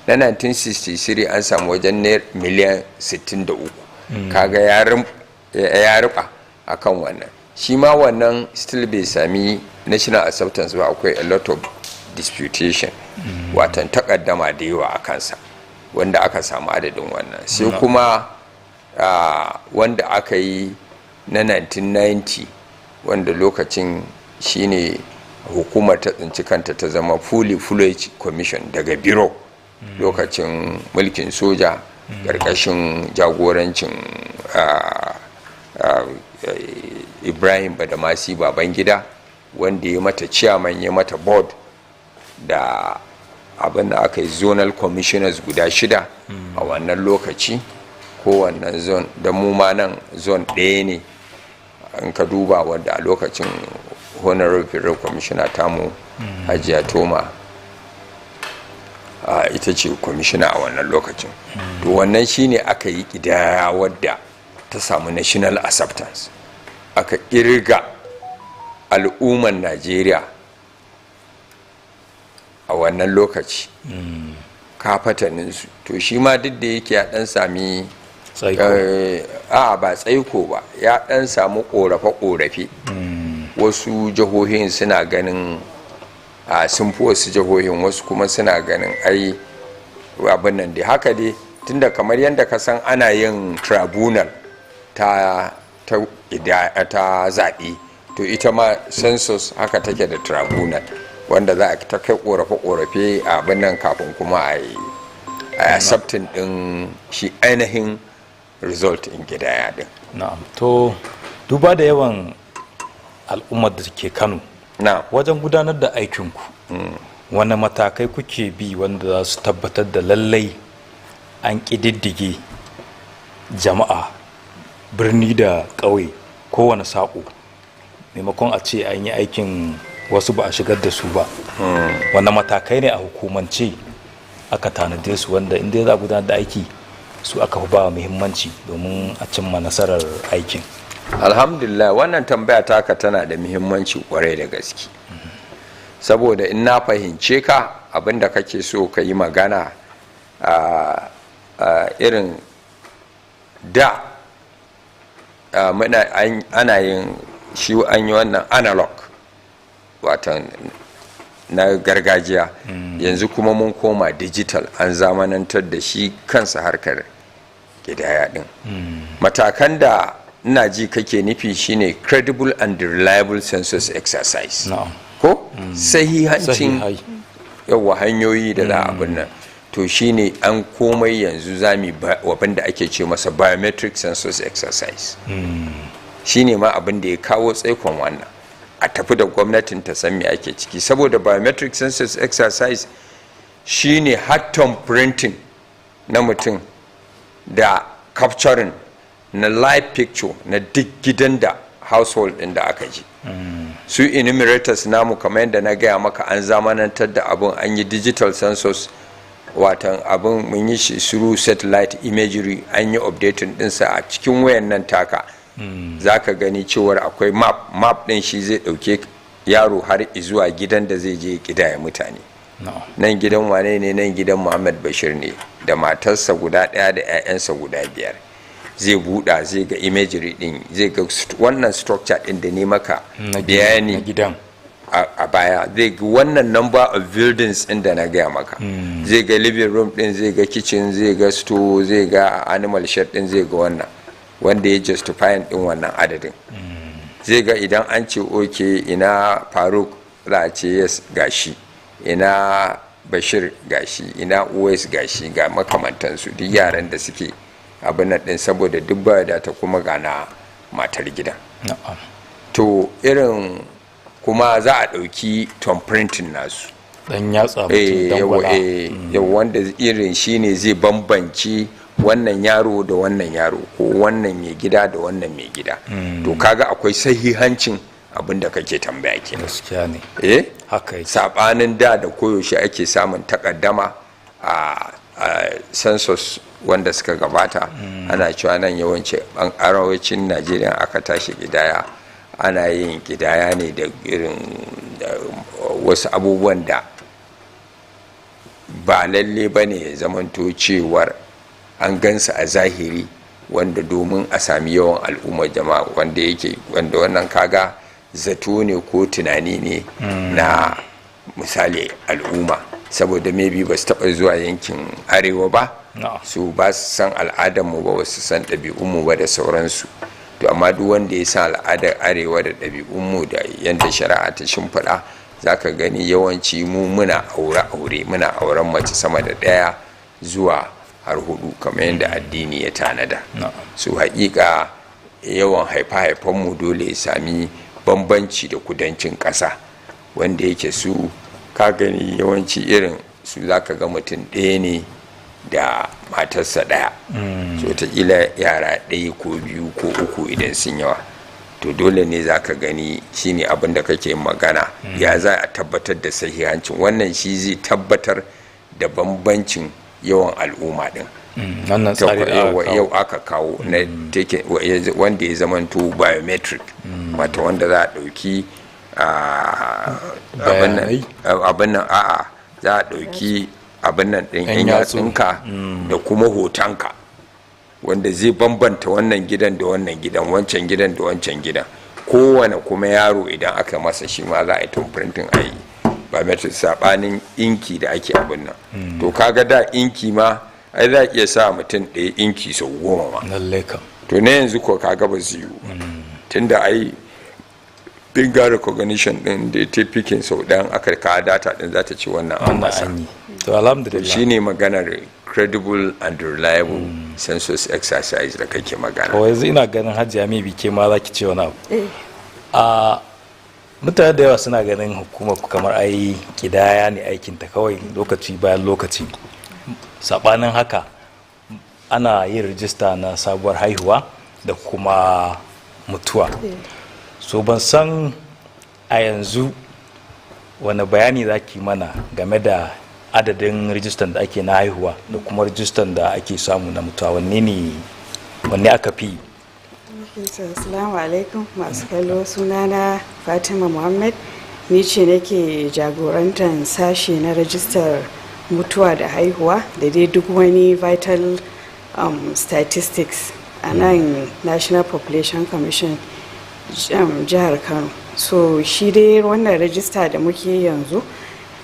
Na 1963 an samu wajen miliyan 63, kaga ya ruba akan wannan. Shi ma wannan still bai sami national acceptance ba, akwai a lot of disputation, watan takaddama da yawa a kansa, wanda aka samu adadin wannan. Sai kuma wanda aka yi na 1990, wanda lokacin shine hukumar ta tsinci kanta ta zama fully fledged commission daga biro, lokacin mulkin soja ƙarƙashin jagorancin Ibrahim Badamasi Babangida, wanda ya mata chairman, ya mata board, da abin da aka yi zonal commissioners guda 6 a wannan lokaci, kowannan zone, da mu ma nan zone ɗaya ne in ka duba, wanda a lokacin honorable commissioner tamu hajiya toma ita ce commissioner a wannan lokacin. To wannan shine aka yi kidaya wadda ta samu national acceptance, aka kirga al'umman Najeriya a wannan lokaci kafataninsu. To shi ma duk da yake ya dan sami ba tsaiko ba, ya dan samu korafe-korafe. Wasu jihohin suna ganin sun fi wasu jihohin, wasu kuma suna ganin ai abin nan dai haka dai, tunda kamar yadda ka san ana yin tribunal ta zaɓe, to ita ma census haka take da tribunal wanda za a ta kai korafe-korafe a abin nan kafin kuma a yi accepting din shi ainihin result in gidaya din. Na'am. To duba da yawan al'ummar da ke Kano wajen gudanar da aikinku, wani matakai kuke bi wanda za su tabbatar da lallai an ƙididdige jama'a birni da ƙauye kowane saƙo, maimakon a ce an yi aikin wasu ba a shigar da su ba? Wani matakai ne a hukumance aka tanade su wanda inda za a gudanar da aiki su aka fi ba muhimmanci domin a cimma nasarar aikin? Alhamdulillah, wannan tambaya taka tana da muhimmanci kwarai da gaske, saboda in na fahimce ka abinda kake so ka yi magana irin da ana yin shi, an yi wannan analog watan na gargajiya, yanzu kuma mun koma digital, an zamanantar da shi kansa harkar gidaya din. Matakan da ina ji kake nufi shine credible and reliable census exercise. Ko sahihancin yawa hanyoyi da za abin nan, to shine an komai yanzu zami abin da ake ce masa biometric census exercise. Shine ma abin da ya kawo tsaikon wannan, a tafi da gwamnatin ta san me ake ciki, saboda biometric census exercise shine hatton printing na mutum da capturing na live picture na duk gidan da household din da aka ji. Su enumerators namu kamar yadda na gaya maka an zamanantar da abin, an yi digital census, watan abin mun yi shi through satellite imagery, an yi updating dinsa a cikin wayan nan taka. Za ka gani cewar akwai map din shi zai dauke yaro har zuwa gidan da zai je kidaya mutane. Nan gidan wane ne? Nan gidan Muhammad Bashir ne da matarsa guda ɗaya da 'ya'yansa guda 5. Zai buɗa, zai ga imagery din, zai ga wannan structure din da ne maka bayani gidan a baya, zai ga wannan number of buildings din da na gaya maka, zai ga living room din, zai ga kitchen, zai ga store, zai ga animal shed din, zai ga wannan wanda ya justifying din wannan adadin. Zai ga idan an ce okay ina Faruk, za a ce yes gashi, ina Bashir gashi, ina Uwais gashi, ga makamantansu duk yaran da suke abin nan din, saboda duk ba da ta kuma gana matar gidan. To irin kuma za a ɗauki tom printing nasu, dan yatsa mutum dangwala, wanda irin shine zai bambanci wannan yaro da wannan yaro, ko wannan mai gida da wannan mai gida. To kaga akwai sahihancin abin da kake tambaya kenan. Gaskiya ne. Haka yake. Sabanin da koyaushe ake samun takaddama a census wanda suka gabata, ana cewa nan yawanci arewacin Najeriya aka tashi gidaya, ana yin gidaya ne da irin wasu abubuwan da ba lalle ba ne ya zamanto cewar an gansa a zahiri, wanda domin a sami yawan al'ummar jama'a wanda wannan kaga zato ne ko tunani ne na misali al'umma, saboda maybe ba su taɓa zuwa yankin arewa ba, su ba su san al'adarmu ba, wasu san ɗabi'unmu ba da sauransu. To amma duk wanda ya san al'adar arewa da ɗabi'unmu da yadda shari'a ta shimfiɗa, za ka gani yawanci mu muna aure muna auren mace sama da 1 zuwa har 4 kamar yadda addini ya tanada. Su haƙiƙa yawan haifa-haifanmu dole ya sami bambanci da kudancin ƙasa, wanda yake su ka gani yawanci irin su za ka ga mutum ɗaya ne da matarsa ɗaya, so wataƙila yara 1 ko 2 ko 3 idan sun yawa. to dole ne za ka gani shine abin da kake magana ya za a tabbatar da sahihancin wannan, shi zai tabbatar da bambancin yawan al'umma din. Wannan tsari yau aka kawo na wanda ya zamanto biometric, wata wanda za a ɗauki abin nan za a ɗauki abin nan ɗin yan yatsunka da kuma hotonka, wanda zai bambanta wannan gidan da wannan gidan, wancan gidan da wancan gidan. Kowane kuma yaro idan aka masa shi ma za a yi printing a yi biometric, saɓanin inki da ake abin nan. To kaga da inki ma ai za a iya sa mutum ɗaya inki sau 10 ma. To na yanzu ko kaga ba zai yiwu, tunda ai finger recognition din da ta fikin sau ɗayan aka kawo data din za ta ci wannan an masa. To alhamdulillah shine maganar credible and reliable census exercise da kake magana. Kawai yanzu ina ganin Hajiya mai bike ma za ki ce wani abu. Mutane da yawa suna ganin hukumar kamar ai kidaya ne aikinta kawai lokaci bayan lokaci. Sabanin haka ana yin rijista na sabuwar haihuwa da kuma mutuwa. So ban san a yanzu wani bayani za ki mana game da adadin rijistan da ake na haihuwa da kuma rijistan da ake samu na mutuwa, wanne aka fi? Assalamu alaikum masu kallo, sunana Fatima Muhammad, ni ce nake jagorantar sashe na rajistar mutuwa da haihuwa da dai duk wani vital statistics a nan National Population Commission jihar Kano. So shi dai wannan rajista da muke yanzu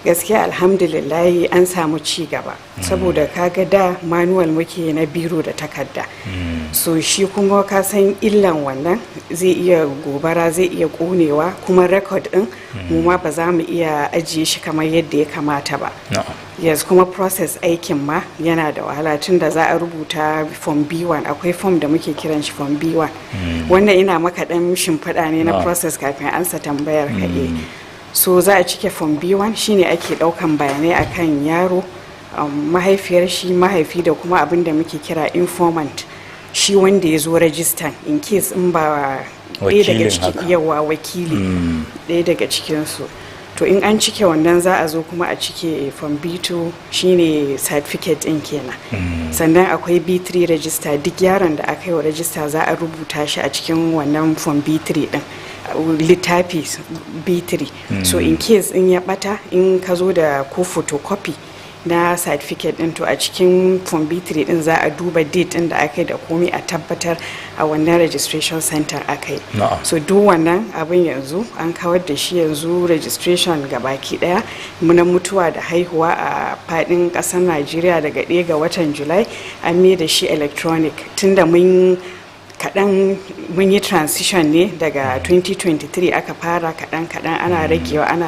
gaskiya alhamdulillah an samu ci gaba, saboda kaga da manual muke na biro da takarda. So shi kuma ka san illan wannan, zai iya gobara, zai iya konewa, kuma record din mu ma ba za mu iya ajiye shi kamar yadda ya kamata ba. Yes, kuma process aikin ma yana da wahala, tunda za a rubuta form B1, akwai form da muke kiran shi form B1. Wannan ina maka dan shimfiɗa ne na process kafin ansa tambayar ka. So za a cike form B1, shine ake daukan bayanai akan yaro, mahaifiyar shi, mahaifi, da kuma abin da muke kira informant, shi wanda ya zo rajistan, in case in ba ɗaya daga cikin yawa wakili ɗaya daga cikinsu. To in an cike wannan za a zo kuma a cike form B2, shine certificate ɗin kenan. Sannan akwai B3 register, duk yaron da aka yi wa register za a rubuta shi a cikin wannan form B3 ɗin, littafi B3. So in case in ya bata, in ka zo da ko photocopy na certificate din, to a cikin form B3 din za a duba date din da aka yi da komai a tabbatar a wannan registration center aka yi. So duk wannan abin yanzu an kawar da shi, yanzu registration gabaki daya muna mutuwa da haihuwa a fadin kasar Najeriya daga 1 ga watan July an mai da shi electronic, tunda mun yi transition ne daga 2023 aka fara kaɗan ana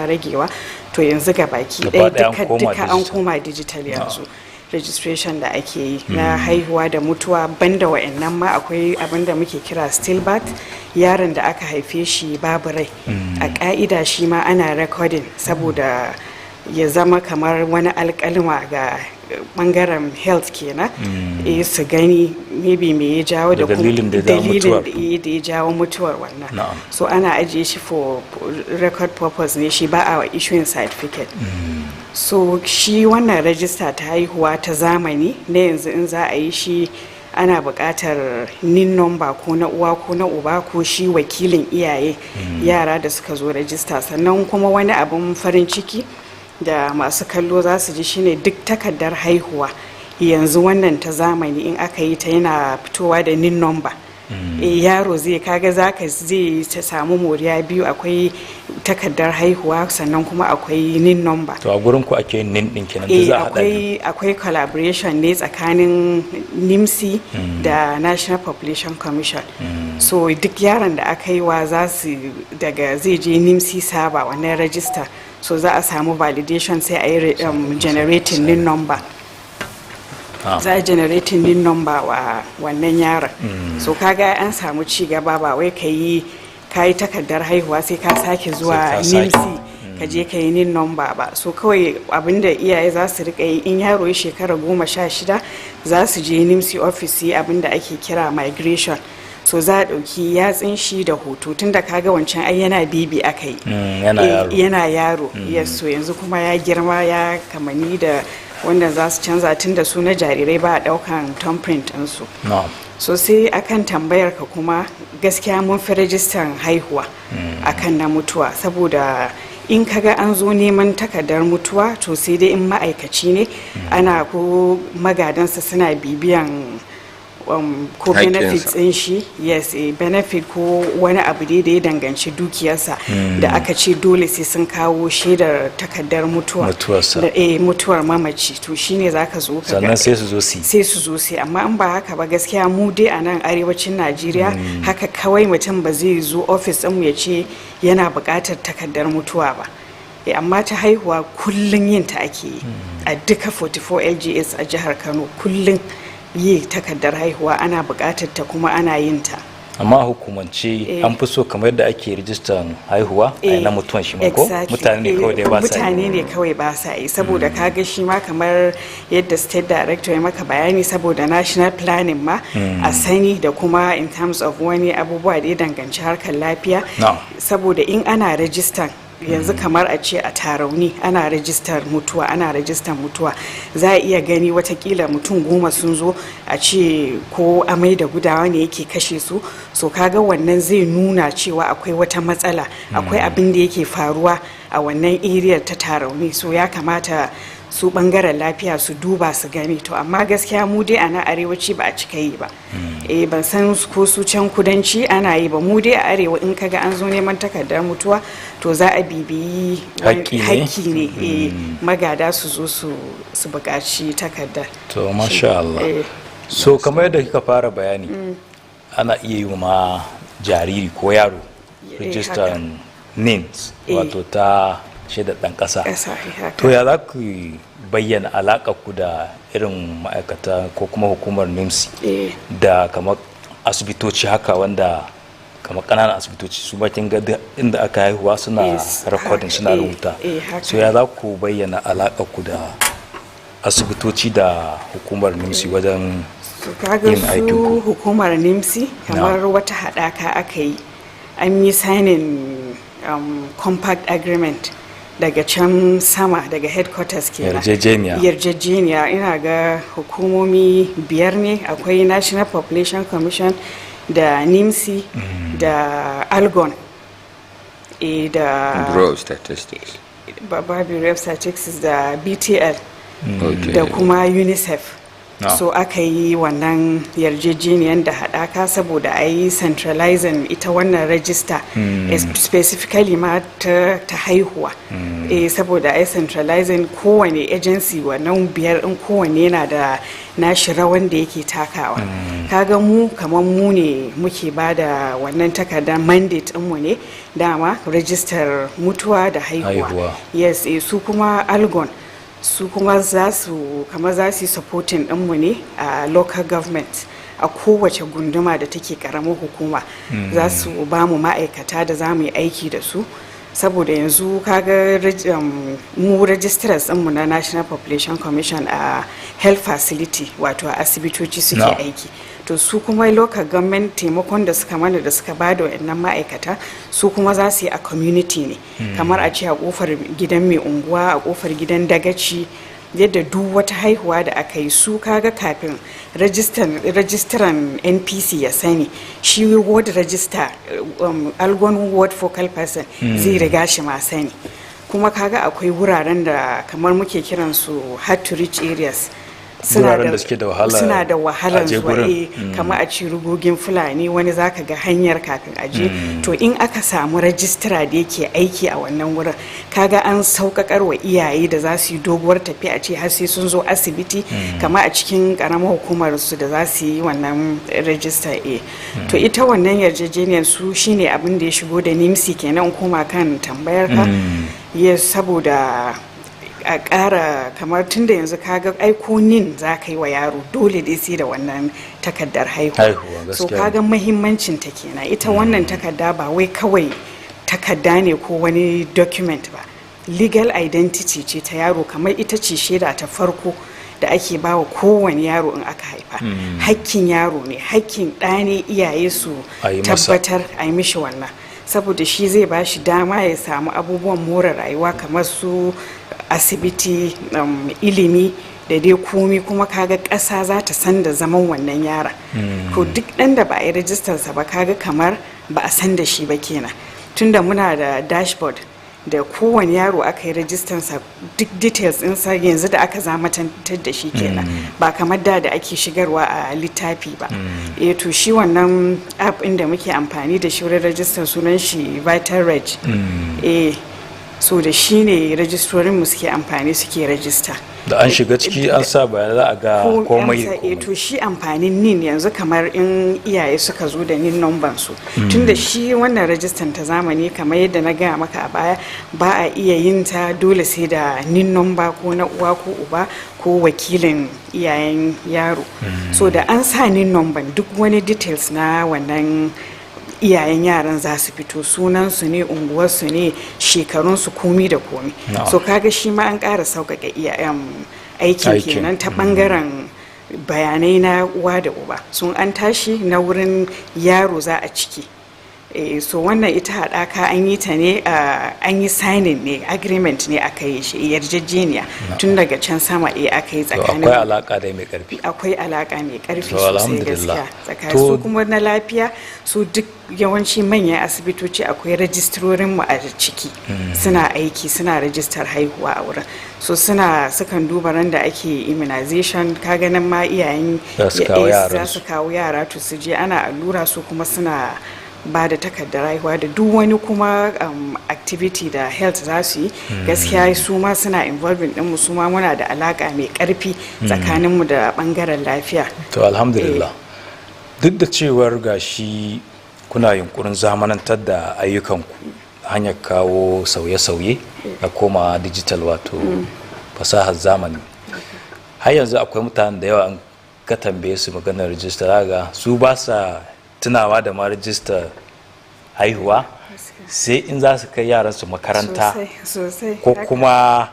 ragewa to yanzu gabaki ɗaya duka an koma digital yanzu. Registration da ake yi na haihuwa da mutuwa, banda wa'annan ma akwai abin da muke kira stillbirth, yaron da aka haife shi babu rai, a ƙa'ida shi ma ana recording saboda ya zama kamar wani alƙalma ga bangaren health kenan, su gani maybe me ya jawo da dalilin da ya jawo mutuwar wannan. So ana ajiye shi for record purpose ne, shi ba a issuing certificate. So shi wannan rajista ta haihuwa ta zamani na yanzu, in za a yi shi ana buƙatar nin number ko na uwa ko na uba ko shi wakilin iyaye yara da suka zo rajista. Sannan kuma wani abun farin ciki da masu kallo za su ji shine duk takardar haihuwa yanzu wannan ta zamani in aka yi ta yana fitowa da nin number. Yaro zai kaga zai ta samu moriya biyu, akwai takardar haihuwa sannan kuma akwai nin number. To a gurin ku ake nin din kenan da za a haɗa. Akwai collaboration ne tsakanin NIMSI da National Population Commission. So duk yaron da aka yi wa zai je NIMSI saba wannan register, so za a samu validation sai a yi generating nin number. Za a generating nin number wa wannan yaron. So kaga an samu ci gaba, ba wai ka yi takardar haihuwa sai ka sake zuwa NIMSI ka je ka yi nin number ba. So kawai abinda iyaye za su rika yi, in yaro ya shekara 16 za su je NIMSI office abinda ake kira migration. so za a ɗauki yatsin shi da hoto tunda kaga wancan ai yana bibi aka yi yana yaro yes so yanzu kuma ya girma ya kamani da wanda za su canza tunda su na jarirai ba a ɗaukan thumbprint ɗinsu so sai akan tambayar ka kuma gaskiya mun fi rajistan haihuwa akan na mutuwa saboda in kaga an zo neman takardar mutuwa to sai dai in ma'aikaci ne ana ko magadansa suna bibiyan ko benefits din shi yes benefit ko wani abu da ya danganci dukiyarsa da aka ce dole sai sun kawo shaidar takardar mutuwar mamaci to shine zaka zo ka sannan sai su zo amma in ba haka ba gaskiya mu dai a nan arewacin Najeriya haka kawai mutum ba zai zo office din mu ya ce yana buƙatar takardar mutuwa ba amma ta haihuwa kullun yin ta ake yi a duka 44 LGS a jihar Kano kullun yi takardar haihuwa ana buƙatar ta kuma ana yin ta amma hukumance an fi so kamar yadda ake rijistan haihuwa a na mutuwan shi ko mutane ne kawai ba sa yi saboda kaga shi ma kamar yadda state director ya maka bayani saboda national planning ma a sani da kuma in terms of wani abubuwa da ya danganci harkar lafiya saboda in ana rijistan yanzu kamar a ce a Tarauni ana rajistar mutuwa za a iya gani watakila mutum 10 sun zo a ce ko amai da gudawa ne yake kashe su so kaga wannan zai nuna cewa akwai wata matsala akwai abin da yake faruwa a wannan area ta Tarauni so ya kamata su bangaren lafiya su duba su gani to amma gaskiya mu dai a nan arewaci ba a cika yi ba ban san ko su can kudanci ana yi ba mu dai a arewa in kaga an zo neman takardar mutuwa to za a bibiyi haƙƙi ne magada su zo su buƙaci takardar to masha Allah so kamar yadda kika fara bayani ana iya yi ma jariri ko yaro register names wato ta shaidar ɗan ƙasa to ya za ku bayyana alaƙa ku da irin ma'aikata ko kuma hukumar NIMSI da kamar asibitoci haka wanda kamar ƙananan asibitoci su bakin ga inda aka haihuwa suna recording suna rubuta so ya za ku bayyana alaƙa ku da asibitoci da hukumar NIMSI wajen yin aikin ku hukumar NIMSI kamar wata haɗaka aka yi an yi signing compact agreement daga can sama daga headquarters kenan yarjejeniya ina ga hukumomi 5 ne akwai National Population Commission da NIMSI da Algon da Bureau of Statistics Bureau of Statistics da BTL da kuma UNICEF so aka yi wannan yarjejeniyar da haɗaka saboda a yi centralizing ita wannan register specifically ma ta haihuwa saboda a yi centralizing kowane agency wannan 5 in kowane yana da nashi rawan da yake takawa kaga mu kamar mu ne muke ba da wannan takardar mandate mu ne dama register mutuwa da haihuwa yes su kuma Algon su kuma za su yi supporting ɗinmu ne a local government a kowace gunduma da take karamar hukuma za su ba mu ma'aikata da za mu yi aiki da su saboda yanzu kaga mu registrars ɗinmu na National Population Commission a health facility wato a asibitoci suke aiki to su kuma local government taimakon da suka mana da suka bada wayannan ma'aikata su kuma za su yi a community ne kamar a ce a kofar gidan mai unguwa a kofar gidan dagaci yadda duk wata haihuwa da aka yi su kaga kafin rajistaran NPC ya sani shi ward register Algon ward focal person zai riga shi ma sani kuma kaga akwai wuraren da kamar muke kiransu hard to reach areas suna da wahalar zuwa kama a ci rugogin fulani wani zaka ga hanyar kafin aje to in aka samu rajistara da yake aiki a wannan wurin kaga an sauƙaƙar wa iyaye da za su yi doguwar tafiya a ce har sai sun zo asibiti kama a cikin ƙaramar hukumar su da za su yi wannan rajista to ita wannan yarjejeniyar su shine abin da ya shigo da NIMSI kenan kuma kan tambayar ka yes saboda a ƙara kamar tun da yanzu kaga aiko nin za ka yi wa yaro dole dai sai da wannan takardar haihuwa so kaga mahimmancin ta kenan ita wannan takarda ba wai kawai takarda ne ko wani document ba legal identity ce ta yaro kamar ita ce shaida ta farko da ake bawa kowane yaro in aka haifa. Hakkin yaro ne, hakkin ɗa ne iyaye su tabbatar a yi mishi wannan, saboda shi zai ba shi dama ya samu abubuwan more rayuwa kamar su asibiti, ilimi da dai komi, kuma kaga ƙasa za ta san da zaman wannan yaron. To duk ɗan da ba a yi rajistarsa ba kaga kamar ba a san da shi ba kenan, tunda muna da dashboard da kowane yaro aka yi rajistansa duk details ɗinsa yanzu da aka zamanantar da shi kenan, ba kamar da ake shigarwa a littafi ba. To shi wannan app ɗin da muke amfani da shi wurin rajistar sunan shi Vital Reg. So da shi ne rajistorin mu suke amfani suke rajista. Da an shiga ciki an sa bayan za a ga komai. To shi amfanin nin yanzu kamar in iyaye suka zo da nin numban su, tunda shi wannan rajistan ta zamani kamar yadda na gaya maka a baya ba a iya yin ta dole sai da nin numba ko na uwa ko uba ko wakilin iyayen yaro. So da an sa nin numban duk wani details na wannan iyayen yaran za su fito, sunansu ne, unguwarsu ne, shekarunsu, komi da komi. So kaga shi ma an ƙara sauƙaƙe iyayen aikin kenan ta ɓangaren bayanai na uwa da uba. Sun an tashi na wurin yaro za a ciki. So wannan ita haɗaka an yi ta ne, an yi signing ne, agreement ne aka yi shi, yarjejeniya tun daga can sama aka yi tsakanin. Akwai alaƙa dai mai ƙarfi. Akwai alaƙa mai ƙarfi sosai gaskiya tsakanin su kuma na lafiya. Su duk yawanci manyan asibitoci akwai rajistarorin mu a ciki, suna aiki, suna rajistar haihuwa a wurin. So sukan duba ran da ake immunization, kaga nan ma iyayen za su kawo yara to su je ana allura, su kuma suna ba da takardar haihuwa da duk wani kuma activity da health za su yi. Gaskiya su ma suna involving ɗinmu, su ma muna da alaƙa mai ƙarfi tsakaninmu da ɓangaren lafiya. To alhamdulillah, duk da cewar gashi kuna yunkurin zamanantar da ayyukanku hanyar kawo sauye-sauye da koma digital wato fasahar zamani, har yanzu akwai mutanen da yawa an ka tambaye su maganar rijista ga su ba sa tunawa da ma rijistar haihuwa sai in za su kai yaran su makaranta ko kuma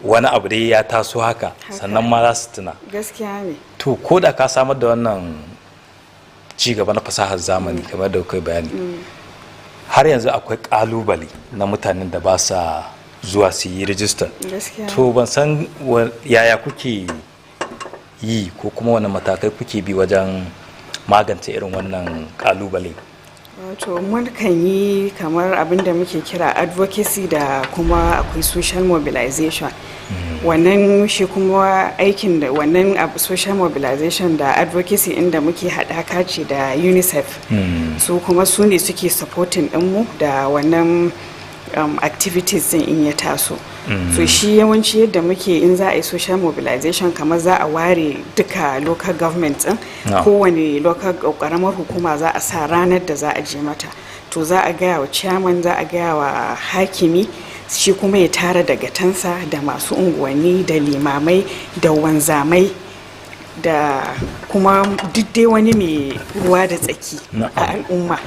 wani abu dai ya taso haka sannan ma za su tuna. Gaskiya ne. To ko da ka samar da wannan ci gaba na fasahar zamani kamar da kai bayani, har yanzu akwai kalubale na mutanen da ba sa zuwa su yi rijistar. To ban san yaya kuke yi ko kuma wani matakai kuke bi wajen magance irin wannan kalubale. To mun kan yi kamar abin da muke kira advocacy da kuma akwai social mobilization. Wannan shi kuma aikin da wannan social mobilization da advocacy inda muke haɗaka ce da UNICEF. Su kuma su ne suke supporting ɗinmu da wannan activities din in ya taso. So shi yawanci yadda muke in za a yi social mobilization kamar za a ware duka local government din, kowane local karamar hukuma za a sa ranar da za a je mata. To za a gaya wa chairman, za a gaya wa hakimi, shi kuma ya tara dagatansa da masu unguwanni da limamai da wanzamai da kuma duk dai wani mai ruwa da tsaki a al'umma.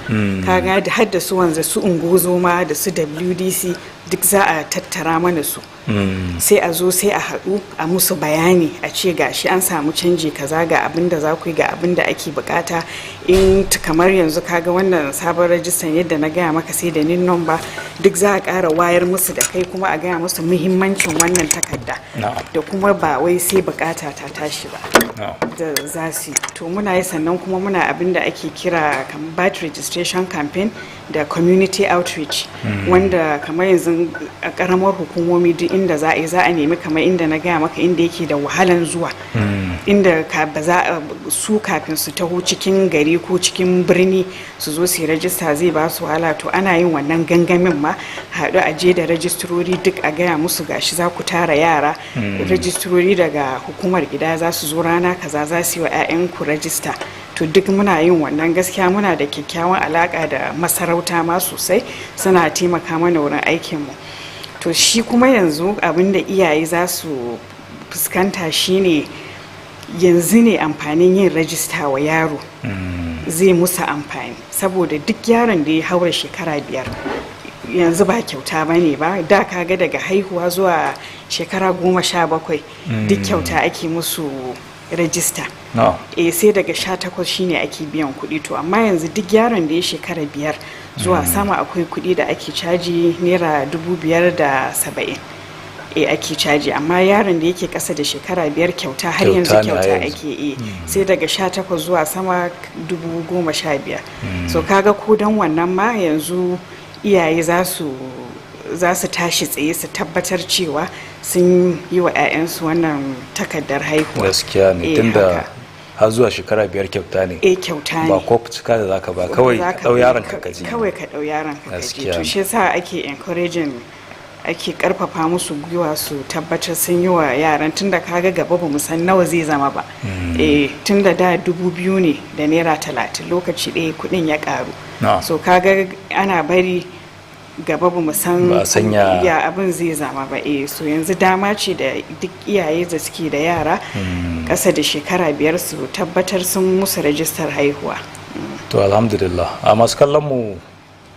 Kaga da har da su wanza su ungozoma da su WDC duk za a tattara mana su. Sai a zo sai a haɗu a musu bayani a ce gashi an samu canji kaza ga abin da za ku yi, ga abin da ake bukata. In kamar yanzu kaga wannan sabon rajistan yadda na gaya maka sai da nin number duk za a ƙara wayar musu da kai kuma a gaya musu muhimmancin wannan takarda da kuma ba wai sai bukata ta tashi ba da za su yi. To muna yi sannan kuma muna abin da ake kira birth registration campaign da community outreach wanda kamar yanzu a karamar hukumomi duk inda za a nemi kamar inda na gaya maka inda yake da wahalan zuwa, inda ba za su kafin su taho cikin gari ko cikin birni su zo su yi rajista zai ba su wahala. To ana yin wannan gangamin ma, haɗu a je da rajistarori duk a gaya musu gashi za ku tara yara, rajistarori daga hukumar gida za su zo rana kaza za su yi wa 'ya'yanku rajista. To duk muna yin wannan. Gaskiya muna da kyakkyawan alaka da masarauta ma sosai, suna taimaka mana wurin aikinmu. To shi kuma yanzu abinda iyaye za su fuskanta shine yanzu ne amfanin yin rajista wa yaro zai musu amfani, saboda duk yaron da ya haura shekara 5 yanzu ba kyauta ba ne ba, da kaga daga haihuwa zuwa shekara 17 duk kyauta ake musu rajista. Sai daga 18 shine ake biyan kuɗi. To amma yanzu duk yaron da ya shekara 5 zuwa sama akwai kuɗi da ake caji naira 570 ake caji, amma yaron da yake ƙasa da shekara 5 kyauta har yanzu kyauta ake sai daga 18 zuwa sama 15,000. So kaga ko don wannan ma yanzu iyaye za su tashi tsaye su tabbatar cewa sun yi wa 'ya'yansu wannan takardar haihuwa. Gaskiya ne, tunda har zuwa shekara 5 kyauta ne. Kyauta ne. Ba ko cika da zaka ba, kawai ɗau yaron ka kaji. Kawai ka ɗau yaron ka kaji. To shi yasa ake encouraging, ake karfafa musu gwiwa su tabbatar sun yi wa yaran, tunda kaga gaba ba mu san nawa zai zama ba. Tunda da 2,000 ne da naira 30 lokaci ɗaya kuɗin ya ƙaru. So kaga ana bari gaba ba mu san ya abin zai zama ba. So yanzu dama ce da duk iyaye da suke da yara ƙasa da shekara 5 su tabbatar sun musu rajistar haihuwa. To alhamdulillah, a masu kallon mu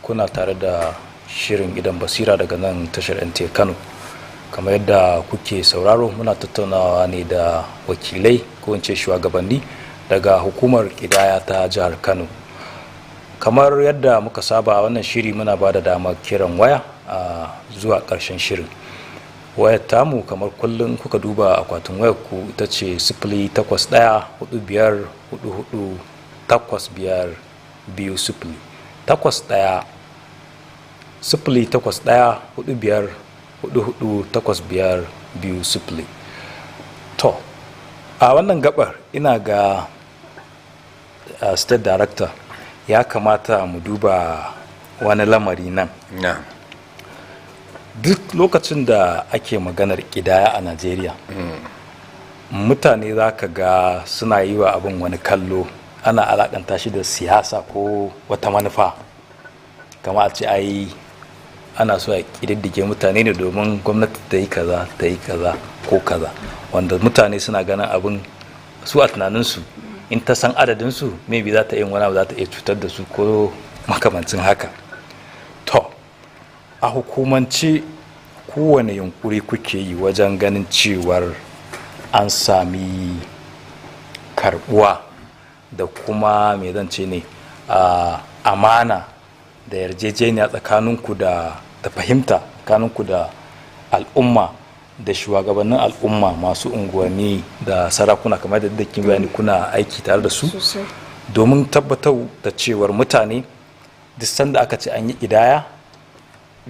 kuna tare da shirin Idon Basira daga nan tashar Nta Kano. Kamar yadda kuke sauraro, muna tattaunawa ne da wakilai ko in ce shugabanni daga hukumar ƙidaya ta jihar Kano. Kamar yadda muka saba wannan shiri muna ba da damar kiran waya a zuwa ƙarshen shirin. Wayar tamu kamar kullum kuka duba akwatin wayar ku ita ce 081 45 44 85 20 81 081 45 44 85 20. To a wannan gabar ina ga state director ya kamata mu duba wani lamari nan. Duk lokacin da ake maganar ƙidaya a Najeriya, mutane za ka ga suna yi wa abin wani kallo, ana alakanta shi da siyasa ko wata manufa, kama a ce ai ana so a ƙididdige mutane ne domin gwamnati ta yi kaza ko kaza, wanda mutane suna ganin abin su a tunaninsu in ta san adadinsu maybe za ta yi wani abu, za ta iya cutar da su ko makamancin haka. To a hukumance kowane yunkuri kuke yi wajen ganin cewar an sami karbuwa da kuma me zan ce ne amana da yarjejeniya tsakaninku da fahimta tsakaninku da al'umma da shugabannin al'umma, masu unguwanni da sarakuna, kamar da dukkan bayani kuna aiki tare da su domin tabbatar da cewar mutane duk sanda aka ce an yi ƙidaya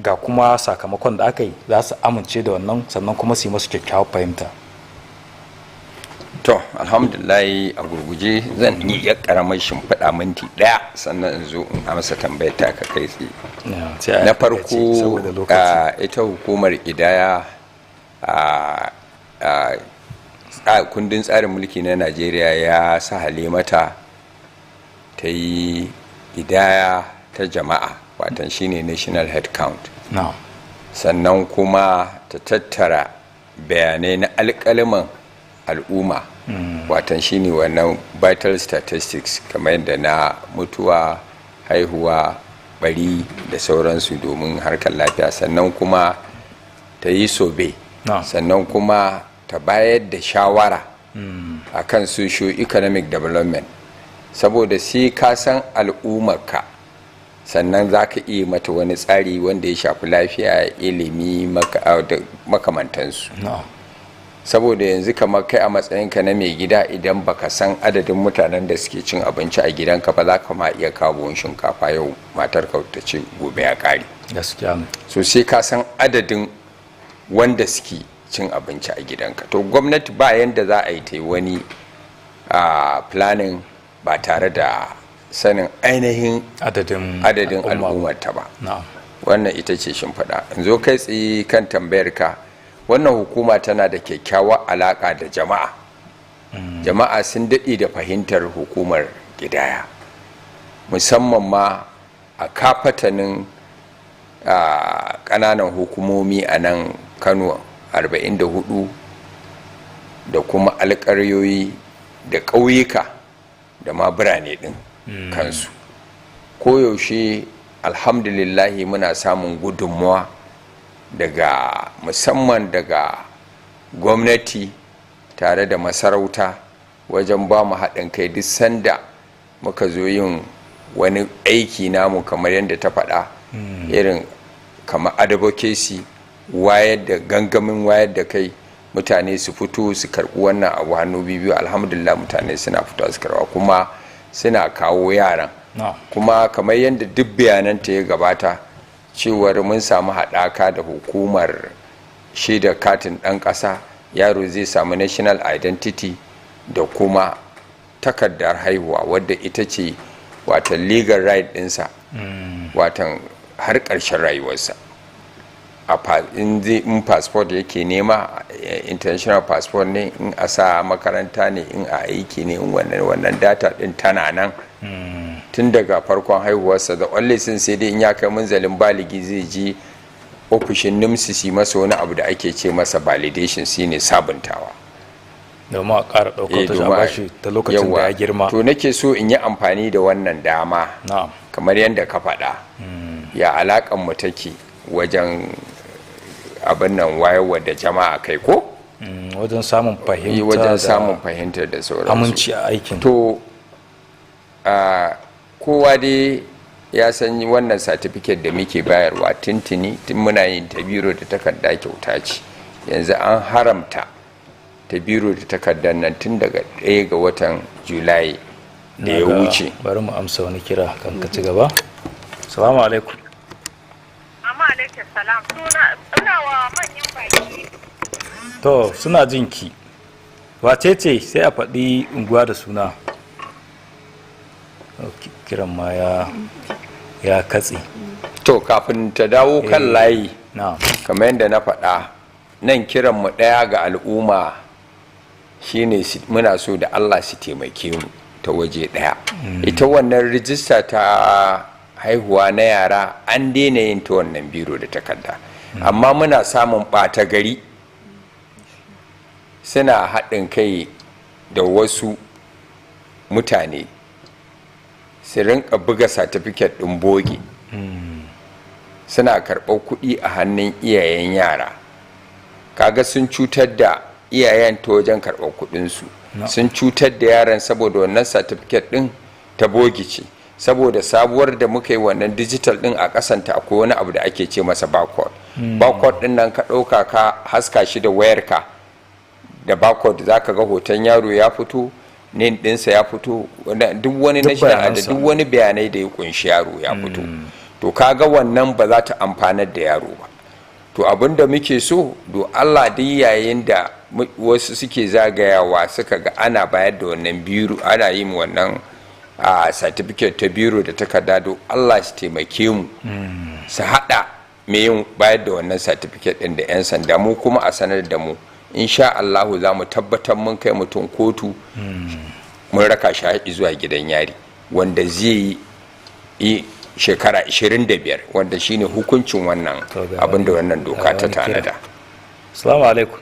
ga kuma sakamakon da aka yi za su amince da wannan, sannan kuma su yi masu kyakkyawar fahimta. To alhamdulillah, a gurguje zan yi ya karamar shimfiɗa minti ɗaya sannan in zo in amsa tambayar ta ka kai tsaye. Na farko ita hukumar ƙidaya kundin tsarin mulki na Najeriya ya sahale mata ta yi ƙidaya ta jama'a, watan shine national head count. Sannan kuma ta tattara bayanai na alƙaliman al'umma, watan shine wannan vital statistics, kamar yadda na mutuwa, haihuwa, bari da sauransu domin harkar lafiya. Sannan kuma ta yi sobe, sannan kuma ta bayar da shawara akan socio-economic development, saboda sai ka san al'ummarka sannan za ka iya mata wani tsari wanda ya shafi lafiya, ilimi, makamantansu. Saboda yanzu kamar kai a matsayinka na mai gida, idan baka san adadin mutanen da suke cin abinci a gidanka ba, za ka ma iya kawo buhun shinkafa yau matarka ta ce gobe ya kare. So sai ka san adadin wanda suke cin abinci a gidanka. To gwamnati ba yanda za a yi ta wani planning ba tare da sanin ainihin adadin al'ummarta ba. Wannan ita ce shimfiɗa. In zo kai tsaye kan tambayar ka, wannan hukuma tana da kyakkyawar alaƙa da jama'a. Jama'a sun daɗe da fahimtar hukumar ƙidaya, musamman ma a kafatanin ƙananan hukumomi a nan Kano 44 da kuma alƙaryoyi da ƙauyuka da ma birane ɗin kansu. Koyaushe alhamdulillahi muna samun gudunmuwa daga musamman daga gwamnati tare da masarauta wajen ba mu haɗin kai duk sanda muka zo yin wani aiki namu kamar yadda ta faɗa irin kamar advocacy gangamin wayar da kai mutane su fito su karɓi wannan abu hannu biyu alhamdulillah mutane suna fito su karɓa kuma suna kawo yaran kuma kamar yadda duk bayananta ya gabata cewar mun samu haɗaka da hukumar shaidar katin ɗan ƙasa yaro zai samu national identity da kuma takardar haihuwa wadda ita ce watan legal right ɗinsa watan har ƙarshen rayuwarsa in passport yake nema international passport ne in a sa makaranta ne in a aiki ne in wannan data ɗin tana nan tun daga farkon haihuwarsa da only sun sai dai in ya kai munzalin baligi zai ji ofishin nimsisi masa wani abu da ake ce masa validation shine sabuntawa domin a ƙara ɗaukar ta shaba shi ta lokacin da ya girma. To nake so in yi amfani da wannan dama kamar yadda ka faɗa ya alaƙan mu take wajen abin nan wayarwa da jama'a kai ko wajen samun fahimta da sauransu aminci a aikin. To kowa dai ya san wannan certificate da muke bayarwa tintini tun muna yin ta biro da takarda kyauta ce yanzu an haramta ta biro da takardar nan tun daga 1 ga watan julai da ya wuce. Bari mu amsa wani kira kan ka ci gaba. Assalamu alaikum. Amma alaikum salam. Suna wa manyan baki. To suna jinki. Wace ce sai a faɗi unguwa da suna. Kiran ma ya katse. To kafin ta dawo kan layi kamar yadda na faɗa nan kiran mu ɗaya ga al'umma shine muna so da Allah su taimake mu ta waje ɗaya. Ita wannan rijista ta haihuwa na yara an daina yin ta wannan biro da takarda amma muna samun ɓata gari suna haɗin kai da wasu mutane su rinka buga satifiket ɗin boge suna karɓar kuɗi a hannun iyayen yara kaga sun cutar da iyayen ta wajen karɓar kuɗinsu sun cutar da yaran saboda wannan satifiket ɗin ta boge ce saboda sabuwar da muka yi wannan digital ɗin a ƙasanta akwai wani abu da ake ce masa barcode barcode ɗin nan ka ɗauka ka haska shi da wayarka da barcode za ka ga hoton yaro ya fito nin ɗinsa ya fito duk wani national da duk wani bayanai da ya kunshi yaro ya fito to kaga wannan ba za ta amfanar da yaro ba to abinda muke so do Allah duk yayin da wasu suke zagayawa suka ga ana bayar da wannan biro ana yin wannan certificate ta biro da takarda do Allah shi taimake mu su hada me yin bayar da wannan certificate din da 'yan sanda mu kuma a sanar da mu insha Allah za mu tabbatar mun kai mutum kotu mun raka shi zuwa gidan yari wanda zai yi shekara 25 wanda shine hukuncin wannan abin da wannan doka ta tanada. Assalamu alaikum.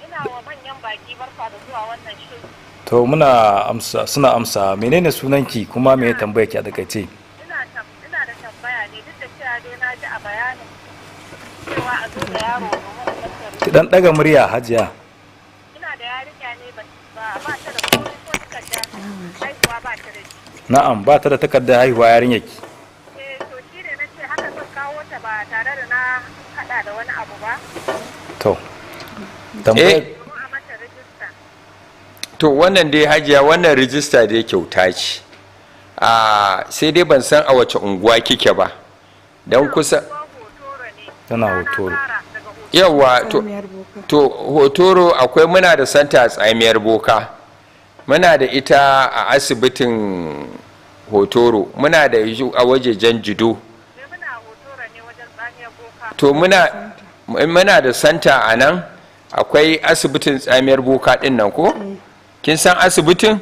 Ina wa manyan baki barka da zuwa wannan shirin. To suna amsa menene sunanki kuma me tambaya ki a takaice? Ina da tambaya ne duk da cewa dai na ji a bayanin cewa a zo da yaro domin ki dan daga murya Hajiya. Ina da yarinya ne ba ta da komai ko takarda haihuwa ba ta da shi. Na'am ba ta da takardar haihuwa yarinyarki. To shi ne na ce haka zan kawo ta ba tare da na hada da wani abu ba. To tambayar to wannan dai Hajiya wannan rijista dai kyauta ce sai dai ban san a wace unguwa kike ba don kusa tana Hotoro. Yawa to Hotoro akwai muna da santa a tsamiyar boka muna da ita a asibitin Hotoro muna da a wajejen Jido to muna da santa a nan akwai asibitin tsamiyar boka din nan ko kin san asibitin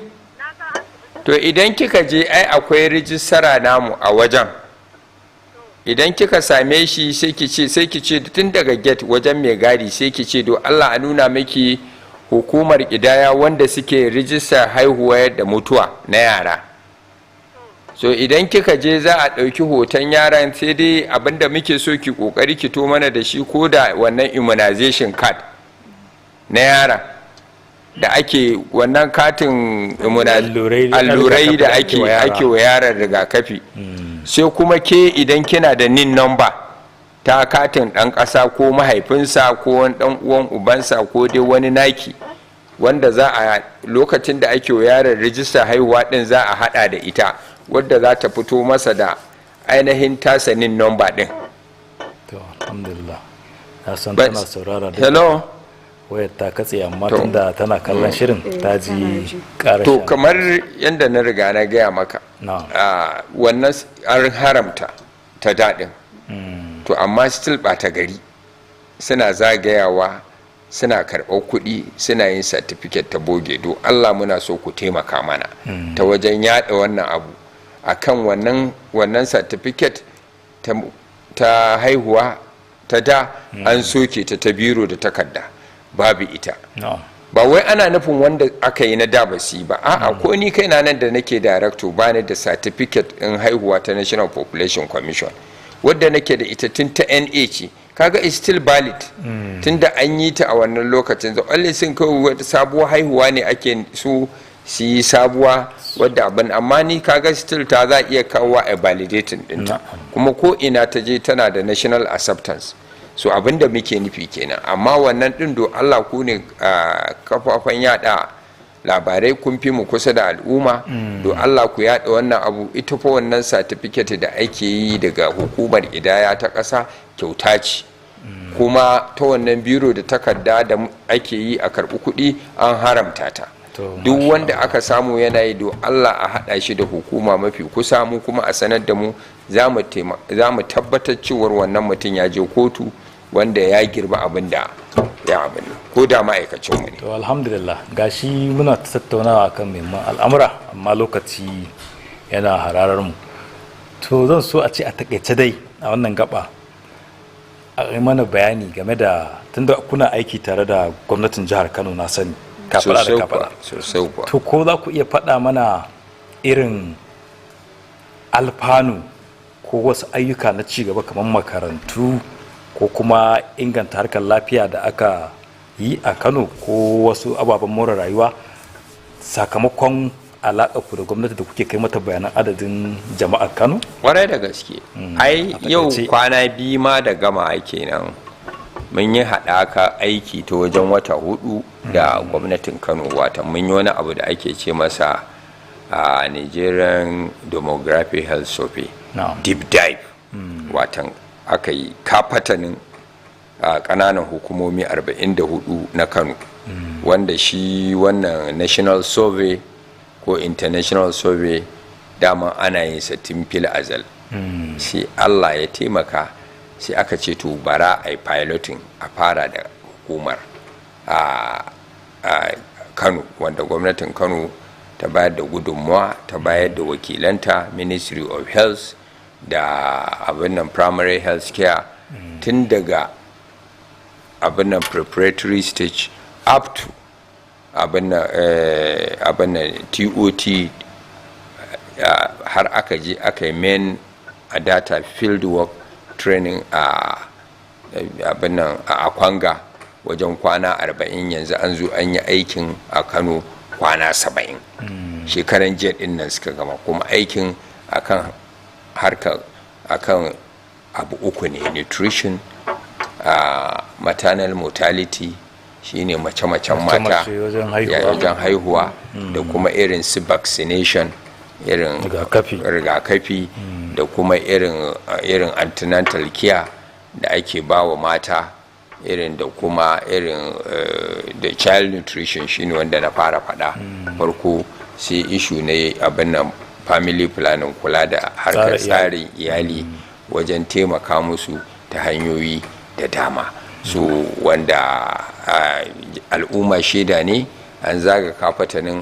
to idan kika je ai akwai rijistara namu a wajen idan kika same shi sai ki ce tun daga gate wajen mai gadi sai ki ce do Allah a nuna miki hukumar idaya wanda suke rijistar haihuwa da mutuwa na yara so idan kika je za a ɗauki hoton yaran, sai dai abinda muke so ki kokari ki to mana da shi ko da wannan immunization card na yara da ake wannan katin allurai da ake wa yaran rigakafi. Sai kuma ke idan kina da nin number ta katin ɗan ƙasa ko mahaifinsa ko wani ɗan uwan ubansa ko dai wani naki wanda za a lokacin da ake wa yaran rijista haihuwa ɗin za a haɗa da ita wadda za ta fito masa da ainihin tasanin number ɗin. To alhamdulillah, na san tana saurara da hello wayar ta katse, amma tunda tana kallon shirin ta ji ƙarashin. To kamar yadda na riga na gaya maka wannan an haramta ta daɗin, to amma still ɓata gari suna zagayawa suna karɓar kuɗi suna yin certificate ta boge. Do Allah muna so ku taimaka mana ta wajen yaɗa wannan abu akan wannan certificate ta haihuwa ta da an soke ta biro da takarda babu ita. Ba wai ana nufin wanda aka yi na da basi ba, a'a ko ni kaina nan da nake director bani da certificate in haihuwa ta National Population Commission wadda nake da ita tun ta NA ce, kaga is still valid tunda an yi ta a wannan lokacin. da only sun kawai sabuwar haihuwa ne ake su yi sabuwa wadda abin, amma ni kaga still ta za iya kawo a validating dinta kuma ko ina ta je tana da national acceptance. So abinda muke nufi kenan, amma wannan din do Allah ku ne kafafen yada labarai kun fi mu kusa da al'umma, do Allah ku yada wannan abu. Ita fa wannan certificate da ake yi daga hukumar idaya ta ƙasa kyauta ce, kuma ta wannan biro da takarda da ake yi a karɓi kuɗi an haramta ta. Duk wanda aka samu yana yi do Allah a haɗa shi da hukuma mafi kusa, mu kuma a sanar da mu za mu tabbatar cewar wannan mutum ya je kotu wanda ya girba abin da ya abin ko da ma'aikacin mu ne. To alhamdulillah, gashi muna tattaunawa kan muhimman al'amura amma lokaci yana hararar mu. To zan so a ce a takaice dai a wannan gaba a yi mana bayani game da, tunda kuna aiki tare da gwamnatin jihar Kano na sani kafada da kafada, to ko za ku iya faɗa mana irin alfanu ko wasu ayyuka na cigaba kamar makarantu ko kuma inganta harkar lafiya da aka yi a Kano ko wasu ababen more rayuwa sakamakon alaƙa ku da gwamnati da kuke kai mata bayanan adadin jama'ar Kano? Kwarai da gaske. Ai yau kwana biyu ma da gama kenan mun yi haɗaka aiki ta wajen wata 4 da gwamnatin Kano, wata mun yi wani abu da ake ce masa a Nigerian Demographic Health Survey, deep dive. Watan aka yi kafatanin ƙananan hukumomi 44 na Kano, wanda shi wannan national survey ko international survey dama ana yin sa tun fil azal. Sai Allah ya taimaka sai aka ce to bara a yi piloting a fara da hukumar a Kano, wanda gwamnatin Kano ta bayar da gudunmawa, ta bayar da wakilanta Ministry of Health da abin nan primary health care tun daga abin nan preparatory stage up to abin nan TOT har aka je aka yi main a data field work training a abin nan a Akwanga wajen kwana 40. Yanzu an zo an yi aikin a Kano kwana 70. Shekaran jiya din nan suka gama, kuma aikin akan harkar akan abu uku ne: nutrition, maternal mortality shine mace-macen mata wajen haihuwa, da kuma irin su vaccination, irin rigakafi, da kuma irin antenatal care da ake bawa mata, irin da kuma irin da child nutrition shine wanda na fara fada farko. Sai issue ne abin nan family planning, kula da harkar tsarin iyali wajen taimaka musu ta hanyoyi da dama. So wanda al'umma shaida ne, an zaga kafatanin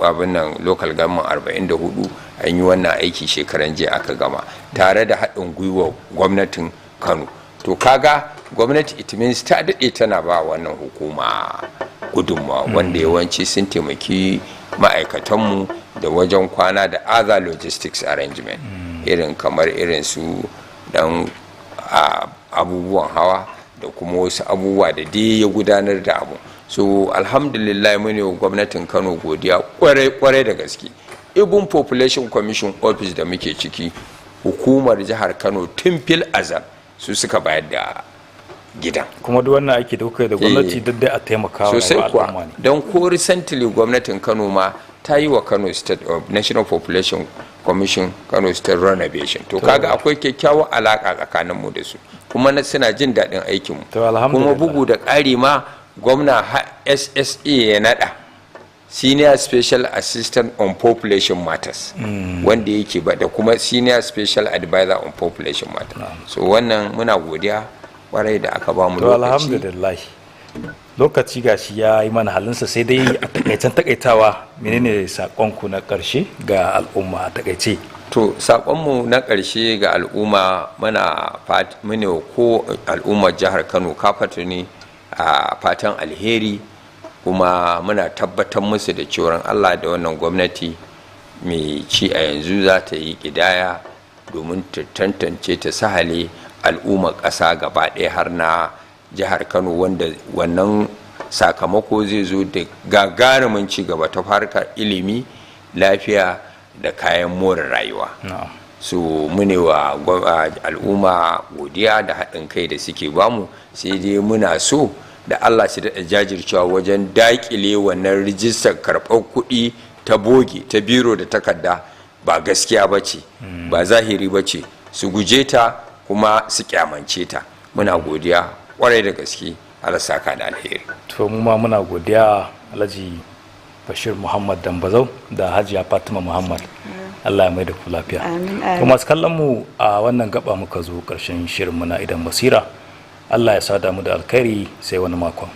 abin nan local government 44 an yi wannan aiki shekaran jiya aka gama tare da haɗin gwiwa gwamnatin Kano. To kaga gwamnati it means ta daɗe tana ba wannan hukuma gudunmawa, wanda yawanci sun taimaki ma'aikatanmu da wajen kwana da other logistics arrangement irin kamar irin su dan abubuwan hawa da kuma wasu abubuwa da dai ya gudanar da abu. So alhamdulillah mune wa gwamnatin Kano godiya kwarai da gaske. Ibn Population Commission Office da muke ciki, hukumar jihar Kano tun fil azal su suka bayar da gidan. Kuma duk wannan ake da kuka da gwamnati dai a taimaka wa sosai kuwa, don ko recently gwamnatin Kano ma ta yi wa Kano State National Population Commission Kano State renovation. To kaga akwai kyakkyawar alaka tsakanin mu da su, kuma suna jin daɗin aikin mu. Kuma bugu da ƙari ma gwamna SSA ya nada Senior Special Assistant on Population Matters wanda yake ba da kuma Senior Special Advisor on Population Matters. So wannan muna godiya kwarai da aka ba mu lokaci. Alhamdulillah. Lokaci gashi ya yi mana halinsa, sai dai a takaitawa menene sakonku na karshe ga al'umma a takaice? To sakonmu na karshe ga al'umma muna ko al'ummar jihar Kano kafatu ne a fatan alheri, kuma muna tabbatar musu da cewa Allah da wannan gwamnati mai ci a yanzu za ta yi kidaya domin ta tantance ta sahale al'ummar ƙasa gaba ɗaya har na jihar Kano, wanda wannan sakamako zai zo da gagarumin ci gaba ta harkar ilimi, lafiya da kayan more rayuwa. So mune wa al'umma godiya da haɗin kai da suke bamu, sai dai muna so da Allah shi daɗa jajircewa wajen daƙile wannan rijistar karɓar kuɗi ta boge ta biro da takarda, ba gaskiya ba ce, ba zahiri ba ce, su guje ta kuma su kyamance ta. Muna godiya kwarai da gaske, Allah saka da alheri. To mu ma muna godiya Alhaji Bashir Muhammad Dambazau da Hajiya Fatima Muhammad. Allah ya mai da ku lafiya. To masu kallon mu a wannan gaba muka zo ƙarshen shirin mu na Idon Basira. Allah ya sada mu da alkhairi, sai wani makon.